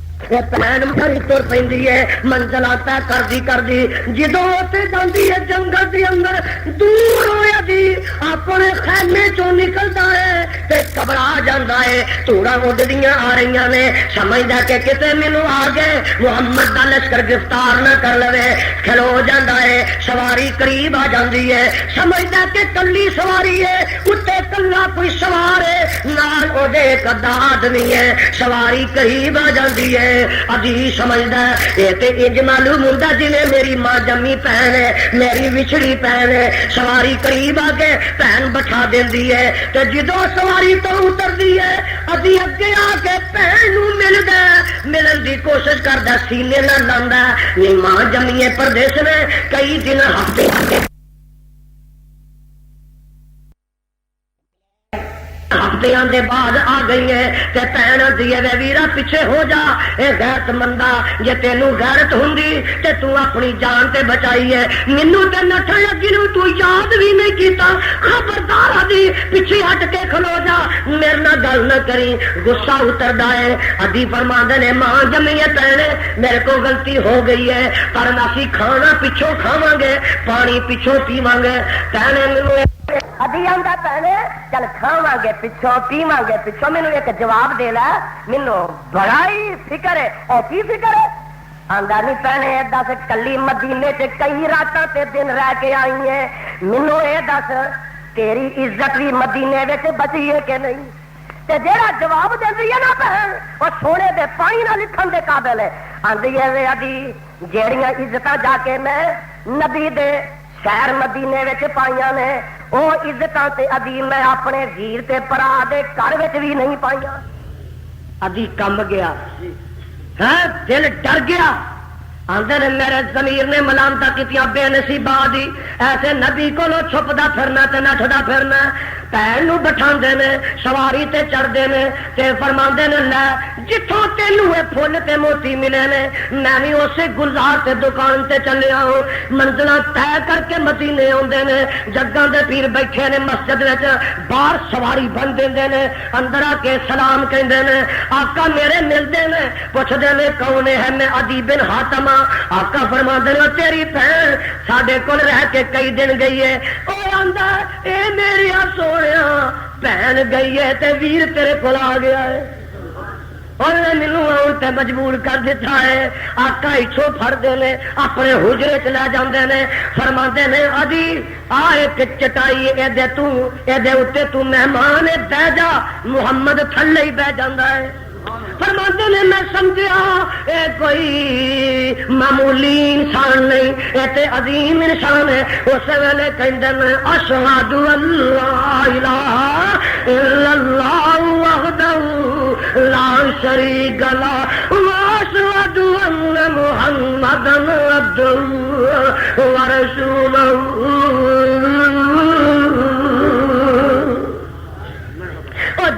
پین ماری تر پیندی ہے منزل طے کردی جدوں اتنے جاندی ہے جنگل دے اندر دور ہویا دی اپنے خیمے چوں نکلدا ہے تے گھبرا جاندا ہے توڑا اڈدیاں آ رہی نے سمجھدا کہ کتے مینوں آ گئے محمد دا لشکر گرفتار نہ کر لوے کھلو جاندا ہے سواری قریب آ جاندی ہے سمجھدا کہ کلی سواری ہے اتے کلا کوئی سوار ہے نال اودے ایک آدمی ہے سواری قریب آ جاندی ہے ابھی سمجھدا یہ تے انج معلوم ہوندا جویں میری ماں جمی بہن ہے میری وچھڑی بہن ہے سواری قریب آ کے بہن بٹھا دیندی ہے تے جدوں سواری تو اتردی ہے ابھی اگے آ کے بہن نوں ملن دی کوشش کردا سینے نال لاندا یہ ماں جمی پردیس نے کئی دن ہفتے ہفتیاں دے بعد آ گئی ہے تے بہن دی وے ویرا پیچھے ہو جا اے غیرت مندا جے تینوں غیرت ہوندی تے تو اپنی جان تے بچائی ہے مینوں تے نٹھن لگی نوں تو یاد بھی نہیں کیتا خبردار ادی پیچھے ہٹ کے کھلو جا میرے نال گل نہ کری غصہ اتردا ہے ادی فرماندے نے ماں جمی پہنے میرے کو غلطی ہو گئی ہے پر اسی کھانا پیچھوں کھاواں گے پانی پیچھوں پیواں گے کہنے مینوں ادی آندا پہنے چل کھاواں گے پیچھوں پیواں گے پیچھوں مینوں ایک جواب دے لے مینوں بڑا ہی فکر ہے او کی فکر ہے آندا نہیں پہنے دس کلی مدینے چ کئی راتاں تے دن رہ کے آئی ہے مینوں اے دس تیری عزت بھی مدینے وچ بچی ہے کہ نہیں تے جیڑا جواب دیندی ہے نا بہن وہ سونے دے پانی نہ لکھن دے قابل ہے. آندی ہے وے ادی جیڑیاں عزتاں جا کے میں نبی دے شہر مدینے وچ پائیاں نے وہ عزتاں تے ادی میں اپنے ویر تے بھرا دے گھر وچ بھی نہیں پائیاں. ادی کم گیا ہے دل ڈر گیا. آندے نے میرے ضمیر نے ملامتاں کیتیاں بے نصیبا دی ایسے نبی کولو چھپدا پھرنا تے نٹدا پھرنا. پیر نو بٹھاندے نے سواری تے چڑھدے نے تے فرماندے نے لے جتھوں تینوں اے پھل تے موتی ملے نے میں بھی اسی گلزار تے دکان تے چلیا ہوں. منزلاں طے کر کے مدینے آندے نے جگاں دے پیر بیٹھے نے مسجد وچ باہر سواری بن دیندے نے اندر آ کے سلام کہندے نے آقا میرے ملدے نے پوچھدے نے کون ہے میں عدی بن حاتم. آقا فرماندے نے تیری بہن ساڈے کول رہ کے کئی دن گئی ہے. او آندا اے میری سونیا بہن گئی ہے تے ویر تیرے کول آ گیا ہے اور مینوں آن تے مجبور کر دیتا ہے. آقا ہچھو پھڑدے نے اپنے حجرے چ لے جاندے نے فرماندے نے ادی آ ایک چٹائی اے دے اوتے تو مہمان بہ جا. محمد تھلے ہی بہ جاندا ہے. فرماتے نے میں سمجھا اے کوئی معمولی انسان نہیں اے تے عظیم انسان ہے. اس ویلے کہندے نے اشہد ان لا الہ الا اللہ وحدہ لا شریک لہ واشہد ان محمدا عبدہ ورسولہ.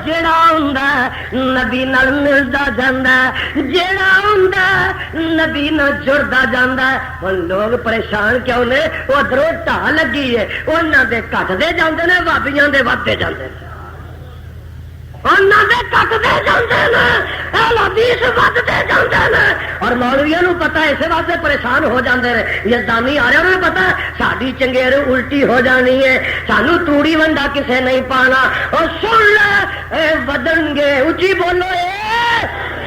جڑا ہوندا نبی نال ملدا جاندا جڑا ہوندا نبی نال جڑدا جاندا. ہن لوگ پریشان کیوں نے ادھروں ٹھا لگی ہے انہاں دے کٹدے جاندے نے بابیاں دے ودے جاندے نے انہاں دے کٹدے جاندے نے اہل حدیث ودے جاندے نے اور مولویاں نوں پتہ ہے اس واسطے پریشان ہو جاندے نے. یزدانی آ رہے انہوں نے پتہ ہے ساڈی چنگیر الٹی ہو جانی ہے سانو توڑی ونڈا کسے نہیں پانا. اور سن لے اے ودن گے اچھی بولو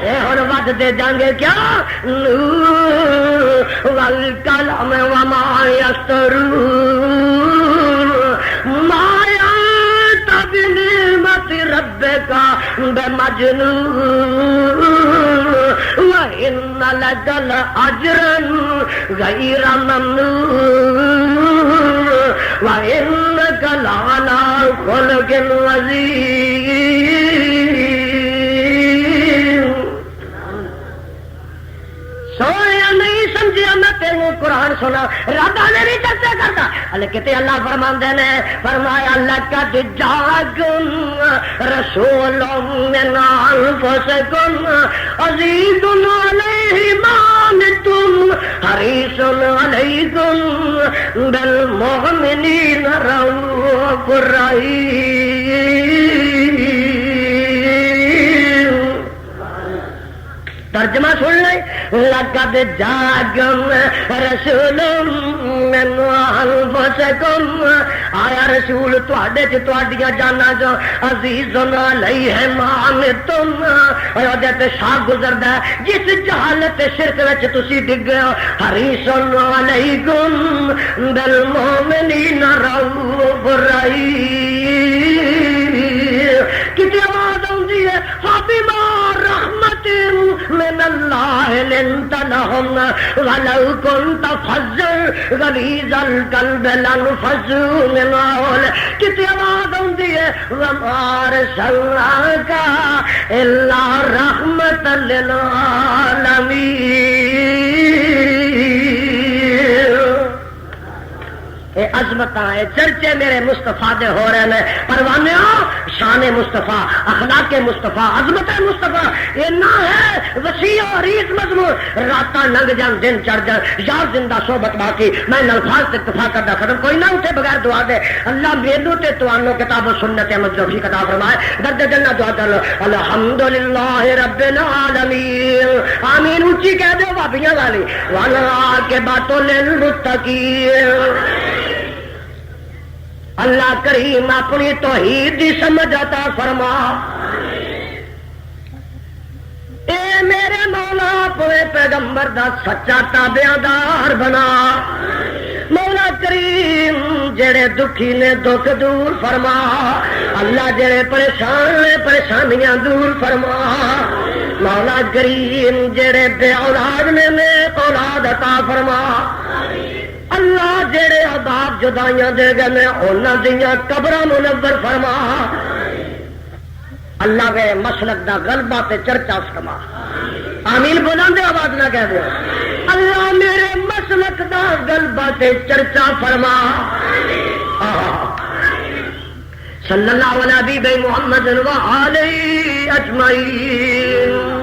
اے ہن ود دے جانگے کیا والکلام وما یسترون مایا بنعمت ربک بمجنون وإن لك لأجرا غير ممنون وإنك لعلى خلق عظيم. سویا نہیں سمجھیا میں تینوں قرآن سنا رب نے نہیں چرچا کرتا لیکن اللہ فرماندے نے فرمایا لقد جاءکم رسول من انفسکم عزیز علیہ ما عنتم حریص علیکم بالمؤمنین رؤوف رحیم. ترجمہ سن لے لقد جاءکم رسول من انفسکم آیا رسول تواڈے چ تواڈیاں جاناں جو عزیز علیہ ما عنتم اور تے شاہ گزردا ہے جس جہالت شرک وچ تسی ڈگے ہو. حریص علیکم بالمؤمنین رؤوف رحیم. کتنی آواز آتی ہے فبما رحمت من اللہ لنت لهم ولو كنت فظا غلیظ القلب لانفضوا من حولك. کتنی آواز آتی ہے وما ارسلناک الا رحمۃ للعالمین. اے عظمت ہے چرچے میرے مصطفیٰ دے ہو رہے ہیں پروانے شان مصطفیٰ اخلاق مصطفیٰ عظمت مصطفیٰ اینا ہے وسیع و ریز مضمون راتاں لنگ جان دن چڑھ جان یار زندہ صحبت باقی. میں الفاظ سے اتفاق کرتا ختم کوئی نہ اٹھے بغیر دعا دے. اللہ میرے تے توانو کتاب و سنت احمد رفیع عطا فرمائے. درد جنت دعا کر لو الحمدللہ رب العالمین آمین اونچی کہہ دو بابیاں والی والعاقبۃ للمتقین. اللہ کریم اپنی توحید دی سمجھ عطا فرما. اے میرے مولا اپنے پیغمبر دا سچا تابعدار بنا. مولا کریم جڑے دکھی نے دکھ دور فرما، اللہ جڑے پریشان نے پریشانیاں دور فرما، مولا کریم جڑے بے اولاد نے نیک اولاد عطا فرما، اللہ جڑے عذاب جدائیاں دے گئے نے انہاں دیاں قبراں منور فرما، اللہ کے مسلک دا غلبہ تے چرچا فرما، آمین بلند آواز نہ کہہ دو، اللہ میرے مسلک دا غلبہ تے چرچا فرما، صلی اللہ علیہ محمد و آلہ اجمعین۔